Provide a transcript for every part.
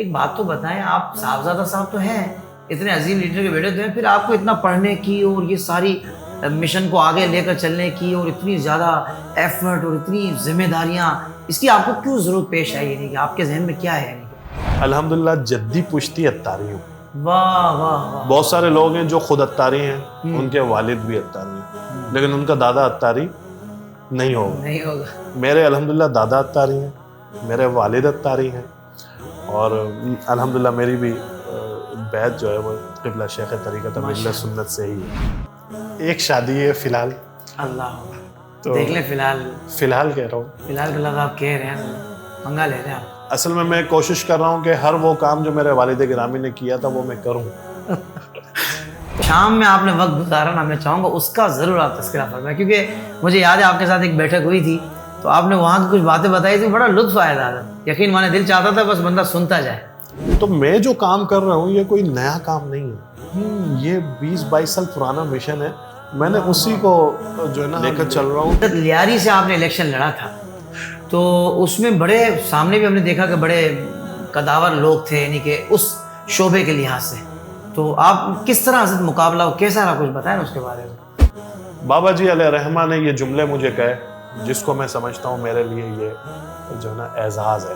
ایک بات تو بتائیں، آپ صاحبزادہ صاحب تو ہیں، اتنے عظیم لیڈر کے بیٹے تو ہیں، پھر آپ کو اتنا پڑھنے کی اور یہ ساری مشن کو آگے لے کر چلنے کی اور اتنی زیادہ ایفرٹ اور اتنی ذمہ داریاں، اس کی آپ کو کیوں ضرورت پیش آئی؟ یعنی کہ آپ کے ذہن میں کیا ہے؟ الحمدللہ جدی پشتی اتاری ہوں. واہ واہ واہ. بہت سارے لوگ ہیں جو خود اتاری ہیں، ان کے والد بھی اتاری ہیں، لیکن ان کا دادا اتاری نہیں ہوگا. میرے الحمدللہ دادا اتاری ہیں، میرے والد اتاری ہیں، اور الحمدللہ میری بھی بیعت جو ہے وہ قبلہ شیخ طریقت اہل سنت سے ہی ہے. ایک شادی ہے فی الحال. اللہ تو دیکھ لیں، فی الحال کہہ رہا ہوں، فی الحال آپ کہہ رہے ہیں، منگا لے رہے ہیں آپ. اصل میں کوشش کر رہا ہوں کہ ہر وہ کام جو میرے والد گرامی نے کیا تھا وہ میں کروں. شام میں آپ نے وقت گزارا نا، میں چاہوں گا اس کا ضرور آپ تذکرہ فرمائیں، کیونکہ مجھے یاد ہے آپ کے ساتھ ایک بیٹھک ہوئی تھی تو آپ نے وہاں کی کچھ باتیں بتائی تھی، بڑا لطف آیا تھا. یقین مانے دل چاہتا تھا بس بندہ سنتا جائے. تو میں جو کام کر رہا ہوں یہ کوئی نیا کام نہیں ہے، یہ 20-22 سال پرانا مشن ہے. میں نے اسی کو جو ہے نا لے کر چل رہا ہوں. لیاری سے آپ نے الیکشن لڑا تھا تو اس میں بڑے سامنے بھی ہم نے دیکھا کہ بڑے قداور لوگ تھے، یعنی کہ اس شعبے کے لحاظ سے. تو آپ کس طرح حضرت مقابلہ ہو، کیسا رہا، کچھ بتائیں نا اس کے بارے میں. بابا جی علیہ رحمہ نے یہ جملے مجھے کہے جس کو میں سمجھتا ہوں میرے لیے یہ جو ہے نا اعزاز ہے.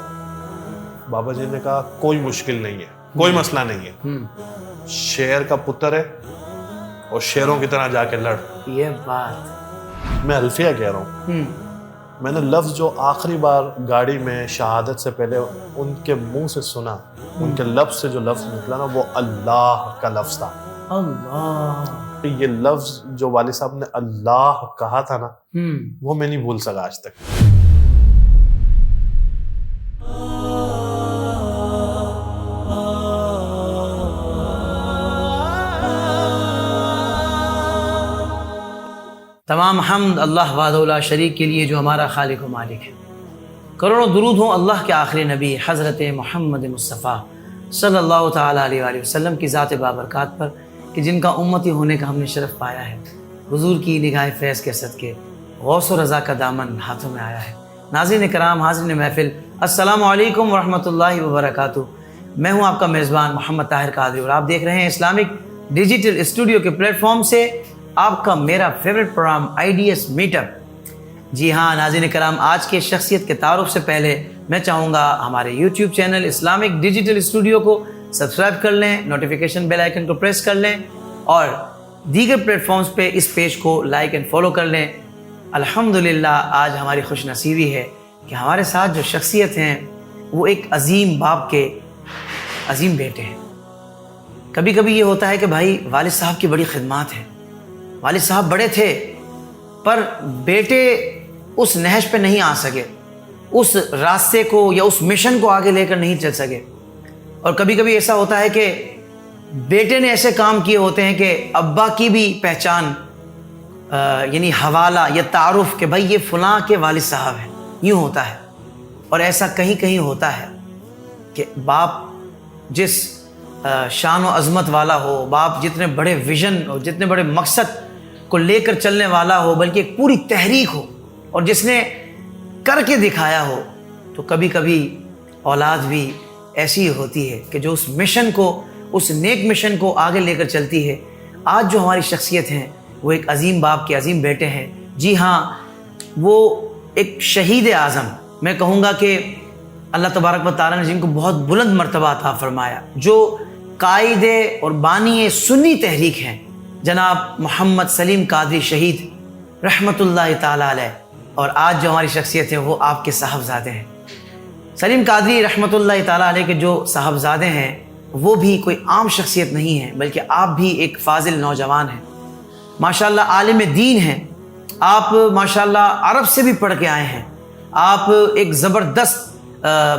بابا جی نے کہا کوئی مشکل نہیں ہے، کوئی مسئلہ نہیں ہے، شیر کا پتر ہے اور شیروں کی طرح جا کے لڑ. یہ بات میں الفیہ کہہ رہا ہوں. میں نے لفظ جو آخری بار گاڑی میں شہادت سے پہلے ان کے منہ سے سنا، ان کے لفظ سے جو لفظ نکلا نا وہ اللہ کا لفظ تھا. اللہ، یہ لفظ جو والد صاحب نے اللہ کہا تھا نا وہ میں نہیں بھول سکا آج تک. تمام حمد اللہ وحدہ لا شریک کے لیے جو ہمارا خالق و مالک ہے. کروڑوں درود ہوں اللہ کے آخری نبی حضرت محمد مصطفیٰ صلی اللہ تعالیٰ علیہ وآلہ وسلم کی ذات بابرکات پر، کہ جن کا امتی ہونے کا ہم نے شرف پایا ہے. حضور کی نگاہ فیض کے صدقے غوث و رضا کا دامن ہاتھوں میں آیا ہے. ناظرین کرام، حاضرین محفل، السلام علیکم ورحمۃ اللہ وبرکاتہ. میں ہوں آپ کا میزبان محمد طاہر قادری اور آپ دیکھ رہے ہیں اسلامک ڈیجیٹل اسٹوڈیو کے پلیٹ فارم سے آپ کا میرا favourite programme IDS meet up. جی ہاں ناظرین کرام، آج کے شخصیت کے تعارف سے پہلے میں چاہوں گا ہمارے YouTube channel Islamic digital studio کو سبسکرائب کر لیں، نوٹیفیکیشن بیل آئیکن کو پریس کر لیں اور دیگر پلیٹ فارمز پہ اس پیج کو لائک اینڈ فالو کر لیں. الحمدللہ آج ہماری خوش نصیبی ہے کہ ہمارے ساتھ جو شخصیت ہیں وہ ایک عظیم باپ کے عظیم بیٹے ہیں. کبھی کبھی یہ ہوتا ہے کہ بھائی والد صاحب کی بڑی خدمات ہیں، والد صاحب بڑے تھے پر بیٹے اس نہج پہ نہیں آ سکے، اس راستے کو یا اس مشن کو آگے لے کر نہیں چل سکے. اور کبھی کبھی ایسا ہوتا ہے کہ بیٹے نے ایسے کام کیے ہوتے ہیں کہ ابا کی بھی پہچان یعنی حوالہ یا تعارف کہ بھائی یہ فلاں کے والد صاحب ہیں، یوں ہوتا ہے. اور ایسا کہیں کہیں ہوتا ہے کہ باپ جس شان و عظمت والا ہو، باپ جتنے بڑے ویژن اور جتنے بڑے مقصد کو لے کر چلنے والا ہو، بلکہ ایک پوری تحریک ہو اور جس نے کر کے دکھایا ہو، تو کبھی کبھی اولاد بھی ایسی ہوتی ہے کہ جو اس مشن کو، اس نیک مشن کو آگے لے کر چلتی ہے. آج جو ہماری شخصیت ہیں وہ ایک عظیم باپ کے عظیم بیٹے ہیں. جی ہاں، وہ ایک شہید اعظم، میں کہوں گا کہ اللہ تبارک و تعالیٰ نے جن کو بہت بلند مرتبہ عطا فرمایا، جو قائد اور بانی سنی تحریک ہیں، جناب محمد سلیم قادری شہید رحمۃ اللہ تعالیٰ علیہ. اور آج جو ہماری شخصیت ہے وہ آپ کے صاحبزادے ہیں. سلیم قادری رحمۃ اللہ تعالیٰ علیہ کے جو صاحبزادے ہیں وہ بھی کوئی عام شخصیت نہیں ہیں، بلکہ آپ بھی ایک فاضل نوجوان ہیں. ماشاءاللہ عالم دین ہیں آپ، ماشاءاللہ عرب سے بھی پڑھ کے آئے ہیں. آپ ایک زبردست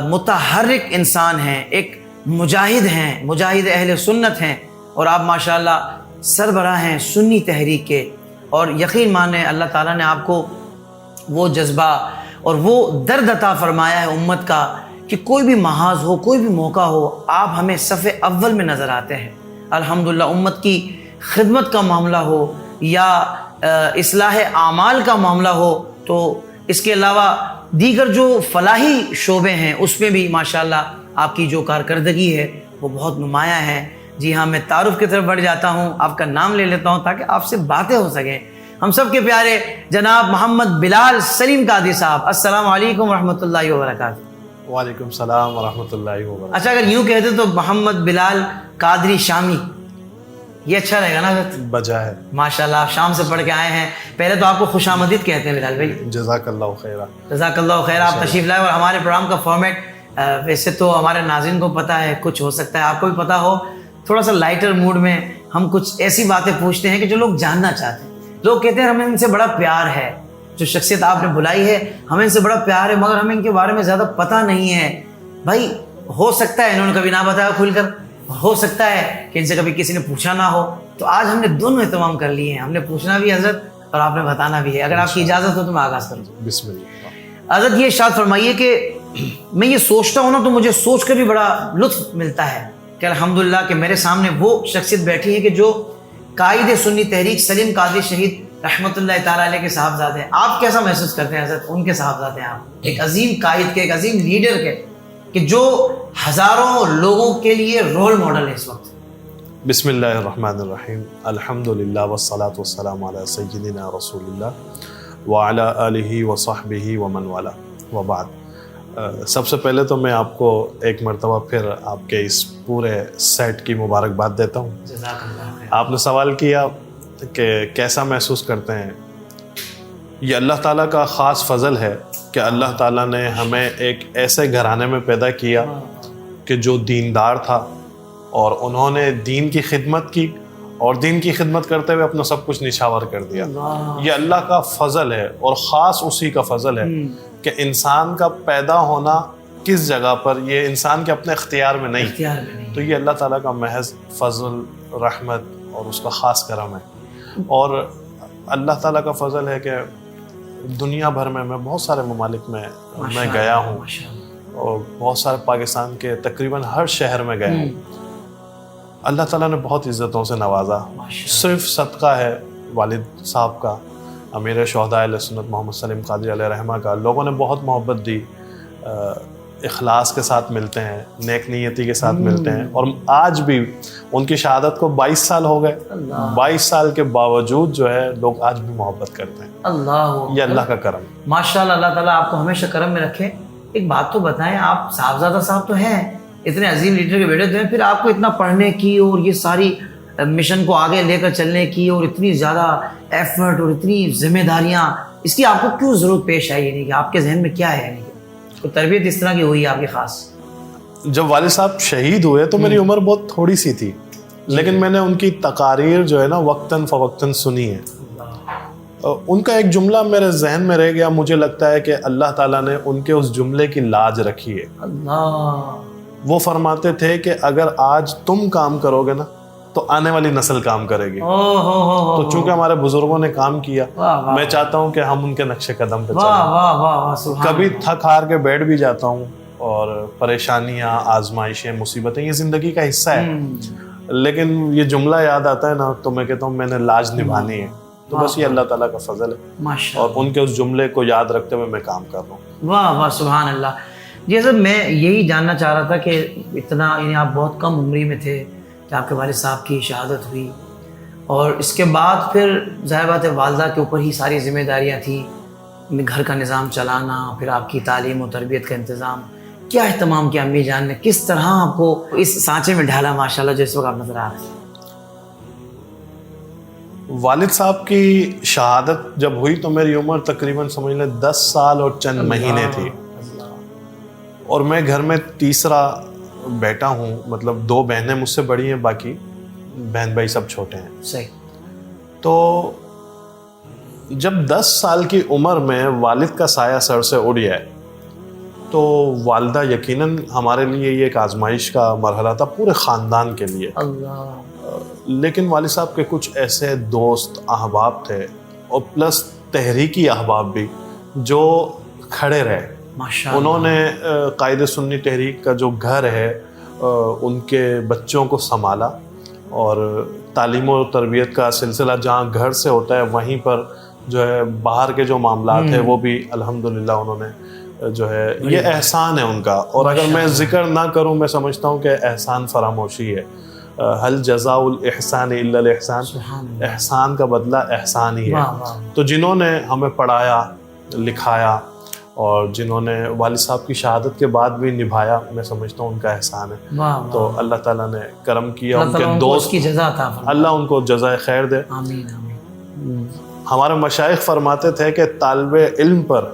متحرک انسان ہیں، ایک مجاہد ہیں، مجاہد اہل سنت ہیں، اور آپ ماشاءاللہ سربراہ ہیں سنی تحریک کے. اور یقین مانیں اللہ تعالیٰ نے آپ کو وہ جذبہ اور وہ درد عطا فرمایا ہے امت کا کہ کوئی بھی محاذ ہو، کوئی بھی موقع ہو، آپ ہمیں صف اول میں نظر آتے ہیں. الحمدللہ امت کی خدمت کا معاملہ ہو یا اصلاح اعمال کا معاملہ ہو، تو اس کے علاوہ دیگر جو فلاحی شعبے ہیں اس میں بھی ماشاءاللہ آپ کی جو کارکردگی ہے وہ بہت نمایاں ہے. جی ہاں، میں تعارف کی طرف بڑھ جاتا ہوں، آپ کا نام لے لیتا ہوں تاکہ آپ سے باتیں ہو سکیں. ہم سب کے پیارے جناب محمد بلال سلیم قادری صاحب، السلام علیکم ورحمۃ اللہ وبرکاتہ. وعلیکم السلام ورحمۃ اللہ وبرکاتہ. اچھا، اگر یوں کہتے تو محمد بلال قادری شامی، یہ اچھا رہے گا نا؟ بجا ہے. ماشاءاللہ، آپ شام سے پڑھ کے آئے ہیں. پہلے تو آپ کو خوش آمدید کہتے ہیں بلال بھائی. جزاک اللہ خیر. جزاک اللہ خیر. آپ تشریف لائے. اور ہمارے پروگرام کا فارمیٹ ویسے تو ہمارے ناظرین کو پتہ ہے، کچھ ہو سکتا ہے آپ کو بھی پتہ ہو، تھوڑا سا لائٹر موڈ میں ہم کچھ ایسی باتیں پوچھتے ہیں کہ جو لوگ جاننا چاہتے ہیں. لوگ کہتے ہیں ہمیں ان سے بڑا پیار ہے، جو شخصیت آپ نے بلائی ہے ہمیں ان سے بڑا پیار ہے، مگر ہمیں ان کے بارے میں زیادہ پتہ نہیں ہے. بھائی ہو سکتا ہے انہوں نے کبھی نہ بتایا کھل کر، ہو سکتا ہے کہ ان سے کبھی کسی نے پوچھا نہ ہو. تو آج ہم نے دونوں اہتمام کر لیے ہیں، ہم نے پوچھنا بھی حضرت اور آپ نے بتانا بھی ہے. اگر آپ کی اجازت ہو تو میں آغاز کروں. بسم اللہ. حضرت یہ ارشاد فرمائیے کہ میں یہ سوچتا ہوں نا تو مجھے سوچ کر بھی بڑا لطف ملتا ہے کہ الحمدللہ کہ میرے سامنے وہ شخصیت بیٹھی ہے کہ جو قائد سنی تحریک سلیم قادری شہید رحمۃ اللہ تعالیٰ علیہ کے صاحبزادے ہیں. آپ کیسا محسوس کرتے ہیں حضرت ان کے صاحبزادے ہیں آپ، ایک عظیم قائد کے، ایک عظیم لیڈر کے، کہ جو ہزاروں لوگوں کے لیے رول ماڈل ہے اس وقت؟ بسم اللہ الرحمن الرحیم. الحمدللہ والصلاة والسلام علی سیدنا رسول اللہ وعلی آلہ وصحبہ ومن والاه وبعد. سب سے پہلے تو میں آپ کو ایک مرتبہ پھر آپ کے اس پورے سیٹ کی مبارکباد دیتا ہوں. جزاک اللہ خیر. آپ نے سوال کیا کہ کیسا محسوس کرتے ہیں. یہ اللہ تعالیٰ کا خاص فضل ہے کہ اللہ تعالیٰ نے ہمیں ایک ایسے گھرانے میں پیدا کیا کہ جو دیندار تھا اور انہوں نے دین کی خدمت کی اور دین کی خدمت کرتے ہوئے اپنا سب کچھ نچھاور کر دیا. یہ اللہ کا فضل ہے اور خاص اسی کا فضل ہے کہ انسان کا پیدا ہونا کس جگہ پر یہ انسان کے اپنے اختیار میں نہیں، تو یہ اللہ تعالیٰ کا محض فضل، رحمت اور اس کا خاص کرم ہے. اور اللہ تعالیٰ کا فضل ہے کہ دنیا بھر میں بہت سارے ممالک میں گیا ہوں اور بہت سارے پاکستان کے تقریباً ہر شہر میں گیا ہوں. اللہ تعالیٰ نے بہت عزتوں سے نوازا. صرف صدقہ ہے والد صاحب کا، امیر شہداء اہل سنت محمد سلیم قادری علیہ رحمہ کا. لوگوں نے بہت محبت دی، اخلاص کے ساتھ ملتے ہیں، نیک نیتی کے ساتھ ملتے ہیں. اور آج بھی ان کی شہادت کو 22 سال ہو گئے، 22 سال کے باوجود جو ہے لوگ آج بھی محبت کرتے ہیں. یہ اللہ کا کرم. ماشاءاللہ، اللہ تعالیٰ آپ کو ہمیشہ کرم میں رکھے. ایک بات تو بتائیں، آپ صاحبزادہ صاحب تو ہیں، اتنے عظیم لیڈر کے بیٹے تو ہیں، پھر آپ کو اتنا پڑھنے کی اور یہ ساری مشن کو آگے لے کر چلنے کی اور اتنی زیادہ ایفرٹ اور اتنی ذمہ داریاں، اس کی آپ کو کیوں ضرورت پیش آئی؟ یعنی کہ آپ کے ذہن میں کیا ہے؟ یعنی کہ تربیت اس طرح کی ہوئی آپ کی خاص؟ جب والد صاحب شہید ہوئے تو میری عمر بہت تھوڑی سی تھی، لیکن میں نے ان کی تقاریر جو ہے نا وقتاً فوقتاً سنی ہے. ان کا ایک جملہ میرے ذہن میں رہ گیا. مجھے لگتا ہے کہ اللہ تعالیٰ نے ان کے اس جملے کی لاج رکھی ہے. وہ فرماتے تھے کہ اگر آج تم کام کرو گے نا تو آنے والی نسل کام کرے گی. تو چونکہ ہمارے بزرگوں نے کام کیا، میں چاہتا ہوں کہ ہم ان کے نقش قدم پہ چلیں. کبھی تھک ہار کے بیٹھ بھی جاتا ہوں اور پریشانیاں، آزمائشیں، مصیبتیں یہ زندگی کا حصہ ہے، لیکن یہ جملہ یاد آتا ہے نا تو میں کہتا ہوں میں نے لاج نبھانی ہے. تو بس یہ اللہ تعالیٰ کا فضل ہے اور ان کے اس جملے کو یاد رکھتے ہوئے میں کام کر رہا ہوں. واہ واہ، سبحان اللہ. جی سر، میں یہی جاننا چاہ رہا تھا کہ اتنا یعنی آپ بہت کم عمری میں تھے کہ آپ کے والد صاحب کی شہادت ہوئی، اور اس کے بعد پھر ظاہر بات ہے والدہ کے اوپر ہی ساری ذمہ داریاں تھیں، گھر کا نظام چلانا، پھر آپ کی تعلیم و تربیت کا انتظام. کیا اہتمام کیا امی جان نے، کس طرح آپ کو اس سانچے میں ڈھالا ماشاءاللہ جو اس وقت آپ نظر آ رہے ہیں؟ والد صاحب کی شہادت جب ہوئی تو میری عمر تقریباً سمجھ لیں 10 سال اور چند مہینے تھی، اور میں گھر میں تیسرا بیٹا ہوں. مطلب 2 بہنیں مجھ سے بڑی ہیں، باقی بہن بھائی سب چھوٹے ہیں. صحیح. تو جب 10 سال کی عمر میں والد کا سایہ سر سے اڑ جائے تو والدہ یقیناً ہمارے لیے یہ ایک آزمائش کا مرحلہ تھا، پورے خاندان کے لیے. لیکن والد صاحب کے کچھ ایسے دوست احباب تھے اور پلس تحریکی احباب بھی جو کھڑے رہے. انہوں نے قائد سنی تحریک کا جو گھر ہے ان کے بچوں کو سنبھالا، اور تعلیم و تربیت کا سلسلہ جہاں گھر سے ہوتا ہے وہیں پر جو ہے باہر کے جو معاملات ہیں وہ بھی الحمدللہ انہوں نے جو ہے یہ احسان ہے ان کا. اور اگر میں ذکر نہ کروں میں سمجھتا ہوں کہ احسان فراموشی ہے. حل جزاء الاحسان الا الاحسان, احسان کا بدلہ احسان ہی ہے. تو جنہوں نے ہمیں پڑھایا لکھایا اور جنہوں نے والد صاحب کی شہادت کے بعد بھی نبھایا, میں سمجھتا ہوں ان کا احسان ہے. تو اللہ تعالیٰ نے کرم کیا, ان کے دوست کی جزا عطا فرمائے, اللہ ان کو جزائے خیر دے. آمین آمین. ہمارے مشائخ فرماتے تھے کہ طالب علم پر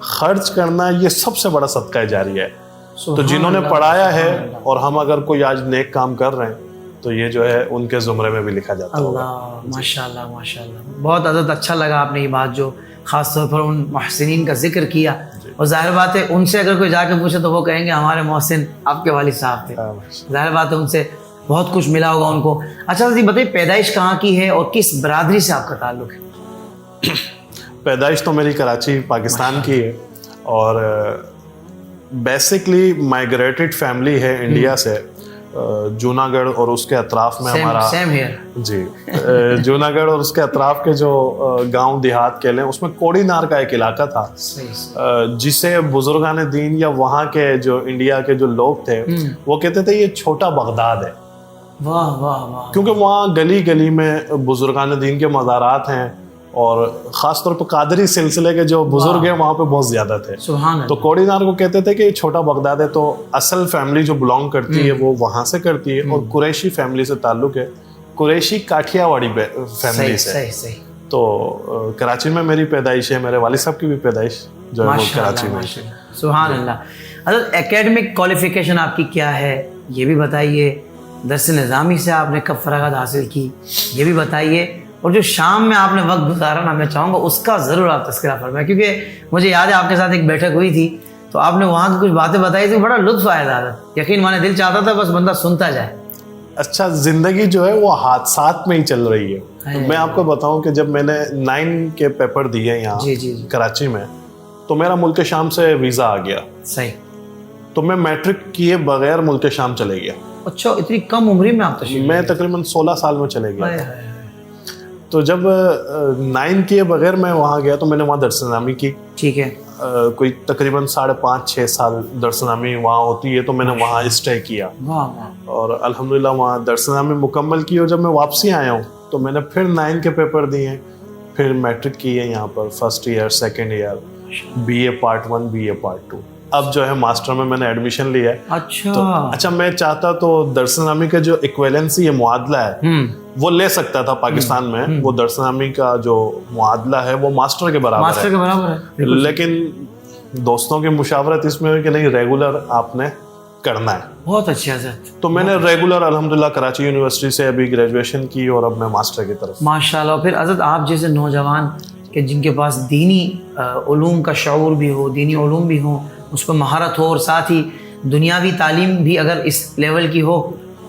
خرچ کرنا یہ سب سے بڑا صدقہ جاریہ ہے. تو جنہوں نے پڑھایا ہے اور ہم اگر کوئی آج نیک کام کر رہے ہیں تو یہ جو ہے ان کے زمرے میں بھی لکھا جاتا ہے. اللہ ماشاءاللہ ماشاءاللہ. بہت حضرت اچھا لگا آپ نے یہ بات جو خاص طور پر ان محسنین کا ذکر کیا. اور ظاہر بات ہے ان سے اگر کوئی جا کے پوچھے تو وہ کہیں گے ہمارے محسن آپ کے والد صاحب تھے. ظاہر بات ہے ان سے بہت کچھ ملا ہوگا ان کو. اچھا جی بتائیے پیدائش کہاں کی ہے اور کس برادری سے آپ کا تعلق ہے؟ پیدائش تو میری کراچی پاکستان کی ہے اور بیسکلی مائگریٹڈ فیملی ہے انڈیا سے. جوناگڑھ اور اس کے اطراف میں ہمارا جی جوناگڑھ اور اس کے اطراف کے جو گاؤں دیہات کے لیں اس میں کوڑی نار کا ایک علاقہ تھا جسے بزرگان دین یا وہاں کے جو انڈیا کے جو لوگ تھے وہ کہتے تھے یہ چھوٹا بغداد ہے. واہ واہ واہ. کیونکہ وہاں گلی گلی میں بزرگان دین کے مزارات ہیں اور خاص طور پہ قادری سلسلے کے جو بزرگ ہیں وہاں پہ بہت زیادہ تھے. تو کوڑی نار کو کہتے تھے کہ یہ چھوٹا بغداد ہے. تو اصل فیملی جو بلانگ کرتی ہے وہ وہاں سے کرتی ہے اور قریشی فیملی سے تعلق ہے, قریشی کاٹھیا واڑی فیملی سے. تو کراچی میں میری پیدائش ہے, میرے والد صاحب کی بھی پیدائش جو ہے وہ کراچی میں. سبحان اللہ. حضرت اکیڈمک کوالیفیکیشن آپ کی کیا ہے یہ بھی بتائیے. درس نظامی سے آپ نے کب فراغت حاصل کی یہ بھی بتائیے. اور جو شام میں آپ نے وقت گزارا نا میں چاہوں گا اس کا ضرور آپ تذکرہ فرمائیں, کیونکہ مجھے یاد ہے آپ کے ساتھ ایک بیٹھک ہوئی تھی تو آپ نے وہاں کی کچھ باتیں بتائی تھی, بڑا لطف آیا تھا. یقین مانے دل چاہتا تھا بس بندہ سنتا جائے. اچھا زندگی جو ہے وہ حادثات میں ہی چل رہی ہے. میں آپ کو بتاؤں کہ جب میں نے 9 کے پیپر دیے یہاں کراچی میں تو میرا ملک شام سے ویزا آ گیا. صحیح. تو میں میٹرک کیے بغیر ملک شام چلے گیا. اچھا اتنی کم عمری میں آپ تشریف؟ میں تقریباً 16 سال میں چلے گیا. تو جب 9 کیے بغیر میں وہاں گیا تو میں نے وہاں درس نظامی کی. ٹھیک ہے. کوئی تقریباً 5.5-6 سال درس نظامی وہاں ہوتی ہے تو میں نے وہاں اسٹے کیا اور الحمدللہ وہاں درس نظامی مکمل کی. اور جب میں واپسی آیا ہوں تو میں نے پھر 9 کے پیپر دیے, پھر میٹرک کی ہے یہاں پر, first year second year, B A part 1 B A part 2. اب جو ہے ماسٹر میں نے ایڈمیشن لیا ہے. اچھا میں چاہتا تو درس نظامی کا جو ایکویلنسی یہ معادلہ ہے وہ لے سکتا تھا پاکستان میں. وہ درس نظامی کا جو معادلہ ہے وہ ماسٹر کے برابر ہے, لیکن دوستوں کی مشاورت اس میں ہے کہ نہیں ریگولر آپ نے کرنا ہے. بہت اچھا سر. تو میں نے ریگولر الحمدللہ کراچی یونیورسٹی سے ابھی گریجویشن کی اور اب میں ماسٹر کی طرف. ماشاءاللہ. پھر حضرت آپ جیسے نوجوان کہ جن کے پاس دینی علوم کا شعور بھی ہو, دینی علوم بھی ہوں, اس پہ مہارت ہو اور ساتھ ہی دنیاوی تعلیم بھی اگر اس لیول کی ہو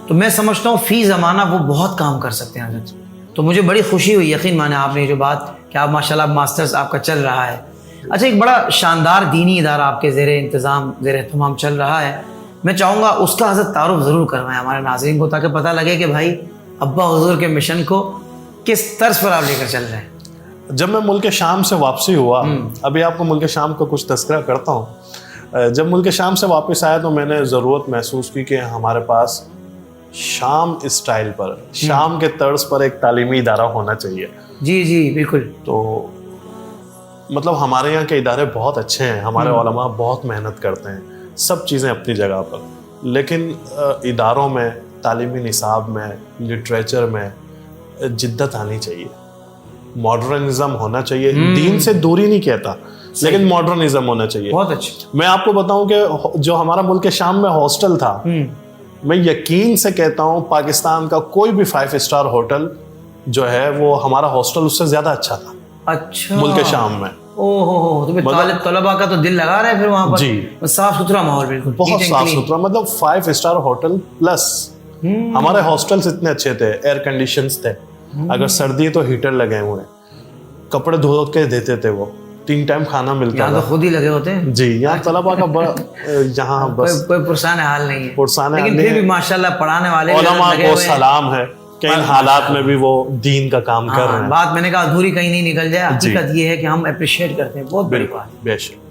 تو میں سمجھتا ہوں فی زمانہ وہ بہت کام کر سکتے ہیں حضرت. تو مجھے بڑی خوشی ہوئی یقین مانے آپ نے جو بات کہ آپ ماشاءاللہ ماسٹرز آپ کا چل رہا ہے. اچھا ایک بڑا شاندار دینی ادارہ آپ کے زیر انتظام زیر اہتمام چل رہا ہے, میں چاہوں گا اس کا حضرت تعارف ضرور کروائیں ہمارے ناظرین کو تاکہ پتہ لگے کہ بھائی ابا حضور کے مشن کو کس طرز پر آپ لے کر چل رہے ہیں. جب میں ملک شام سے واپسی ہوا, ابھی آپ کو ملک شام کا کچھ تذکرہ کرتا ہوں. جب ملک شام سے واپس آیا تو میں نے ضرورت محسوس کی کہ ہمارے پاس شام اسٹائل پر, شام کے طرز پر ایک تعلیمی ادارہ ہونا چاہیے. جی جی بالکل. تو مطلب ہمارے یہاں کے ادارے بہت اچھے ہیں, ہمارے علماء بہت محنت کرتے ہیں, سب چیزیں اپنی جگہ پر, لیکن اداروں میں تعلیمی نصاب میں لٹریچر میں جدت آنی چاہیے, ماڈرنزم ہونا چاہیے. دین سے دوری نہیں کہتا لیکن ماڈرنزم ہونا چاہیے. بہت اچھا. میں آپ کو بتاؤں کہ جو ہمارا ملک شام میں ہاسٹل تھا, میں یقین سے کہتا ہوں پاکستان کا کوئی بھی 5 اسٹار ہوٹل جو ہے وہ ہمارا ہاسٹل اس سے زیادہ اچھا تھا. اچھا. ملک شام میں طلباء کا تو دل لگا رہا ہے پھر وہاں پر. جی صاف ستھرا ماحول, بالکل بہت صاف ستھرا, مطلب 5 اسٹار ہوٹل پلس ہمارے ہاسٹلس اتنے اچھے تھے, ایئر کنڈیشنز تھے, اگر سردی ہے تو ہیٹر لگے ہوئے, کپڑے دھو کے دیتے تھے, وہ 3 ٹائم کھانا ملتا ہے. خود ہی لگے ہوتے ہیں. جی یہاں طلباء کا بڑا یہاں بس کوئی پرسان حال نہیں ہے, پرسان حال نہیں, لیکن پھر بھی ماشاءاللہ پڑھانے والے علماء کو سلام ہے کہ ان حالات میں بھی وہ دین کا کام کر رہے ہیں. بات میں نے کہا ادھوری کہیں نہیں نکل جائے, حقیقت یہ ہے کہ ہم اپریشیٹ کرتے ہیں, بہت بڑی بات. بے شک.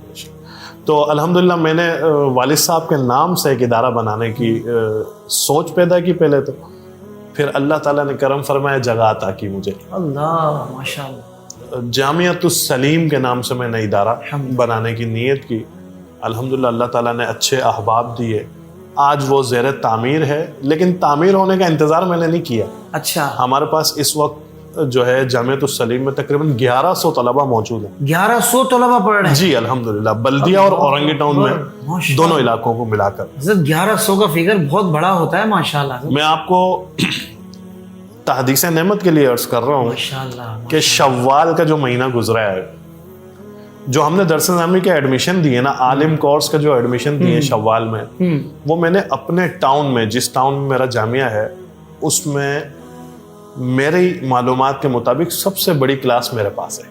تو الحمدللہ میں نے والد صاحب کے نام سے ایک ادارہ بنانے کی سوچ پیدا کی پہلے تو، پھر اللہ تعالیٰ نے کرم فرمایا، جگہ عطا کی مجھے. اللہ ماشاءاللہ. جامعۃ السلیم کے نام سے میں نے ادارہ بنانے کی نیت کی. الحمدللہ اللہ تعالیٰ نے اچھے احباب دیے. آج وہ زیر تعمیر ہے، لیکن تعمیر ہونے کا انتظار میں نے نہیں کیا. اچھا. ہمارے پاس اس وقت جو ہے جامعۃ السلیم میں تقریباً 1100 طلبہ موجود ہیں. 1100 طلبہ پڑھ رہے ہیں؟ جی الحمدللہ، بلدیہ اور اورنگی ٹاؤن میں دونوں علاقوں کو ملا کر. 1100 کا فگر بہت بڑا ہوتا ہے ماشاءاللہ. میں آپ کو تحدیث نعمت کے لیے عرض کر رہا ہوں ماشاءاللہ کہ شوال کا جو مہینہ گزرا ہے، جو ہم نے درس نظامی کے ایڈمیشن دیے نا، عالم کورس کا جو ایڈمیشن دیے شوال میں، وہ میں نے اپنے ٹاؤن میں، جس ٹاؤن میں میرا جامعہ ہے، اس میں میری معلومات کے مطابق سب سے بڑی کلاس میرے پاس ہے.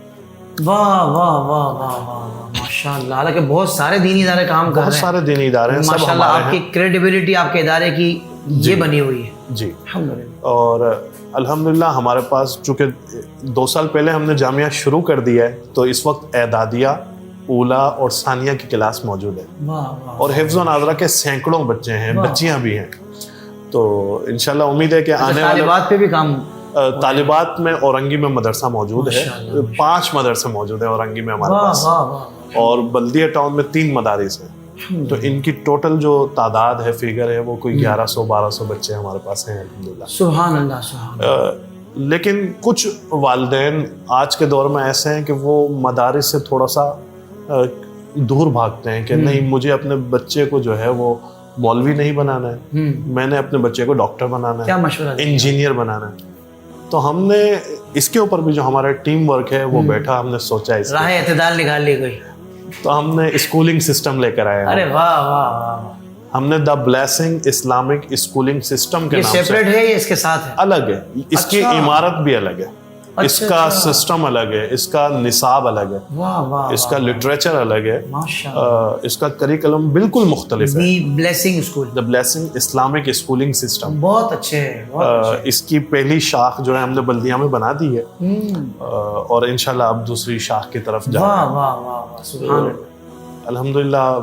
واہ واہ واہ واہ واہ ماشاءاللہ. حالانکہ بہت سارے دینی ادارے کام کر رہے ہیں، بہت سارے دینی ادارے ہیں، سب ماشاءاللہ. ہمارے آپ کی کریڈیبلٹی آپ کے ادارے کی یہ بنی ہوئی ہے. جی الحمدللہ. اور الحمدللہ ہمارے پاس چونکہ 2 سال پہلے ہم نے جامعہ شروع کر دیا ہے، تو اس وقت اعدادیہ، اولا اور ثانیہ کی کلاس موجود ہے. واہ واہ. اور حفظ و ناظرہ کے سینکڑوں بچے ہیں، بچیاں بھی ہیں. تو انشاءاللہ امید ہے کہ آنے والے طالبات پہ بھی کام. طالبات میں اورنگی میں مدرسہ موجود ہے، 5 مدرسے موجود ہیں اورنگی میں ہمارے پاس، اور بلدیہ ٹاؤن میں 3 مدارس ہیں. تو ان کی ٹوٹل جو تعداد ہے، فگر ہے، وہ کوئی 1100-1200 بچے ہمارے پاس ہیں الحمدللہ. سبحان اللہ سبحان اللہ. لیکن کچھ والدین آج کے دور میں ایسے ہیں کہ وہ مدارس سے تھوڑا سا دور بھاگتے ہیں کہ نہیں، مجھے اپنے بچے کو جو ہے وہ مولوی نہیں بنانا ہے، میں نے اپنے بچے کو ڈاکٹر بنانا کیا ہے، مشورہ انجینئر بنانا ہے. تو ہم نے اس کے اوپر بھی جو ہمارا ٹیم ورک ہے وہ بیٹھا، ہم نے سوچا اس راہ اعتدال نکال لی گئی. تو ہم نے اسکولنگ سسٹم لے کر آئے ہیں. ارے واہ واہ واہ. ہم نے دا بلیسنگ اسلامک اسکولنگ سسٹم کے یہ نام سے، سیپریٹ ہے یا اس کے ساتھ ہے؟ الگ ہے. اس کی عمارت بھی الگ ہے، اس کا سسٹم الگ ہے، اس کا نصاب الگ ہے، واہ واہ. اس کا لٹریچر الگ ہے، ماشاءاللہ. اس کا کریکلم بالکل مختلف ہے. The blessing school. The blessing Islamic schooling system. بہت اچھے ہے. اس کی پہلی شاخ جو ہے ہم نے بلدیہ میں بنا دی ہے، اور انشاءاللہ اب دوسری شاخ کی طرف جا رہے ہیں. واہ واہ واہ سبحان اللہ. الحمدللہ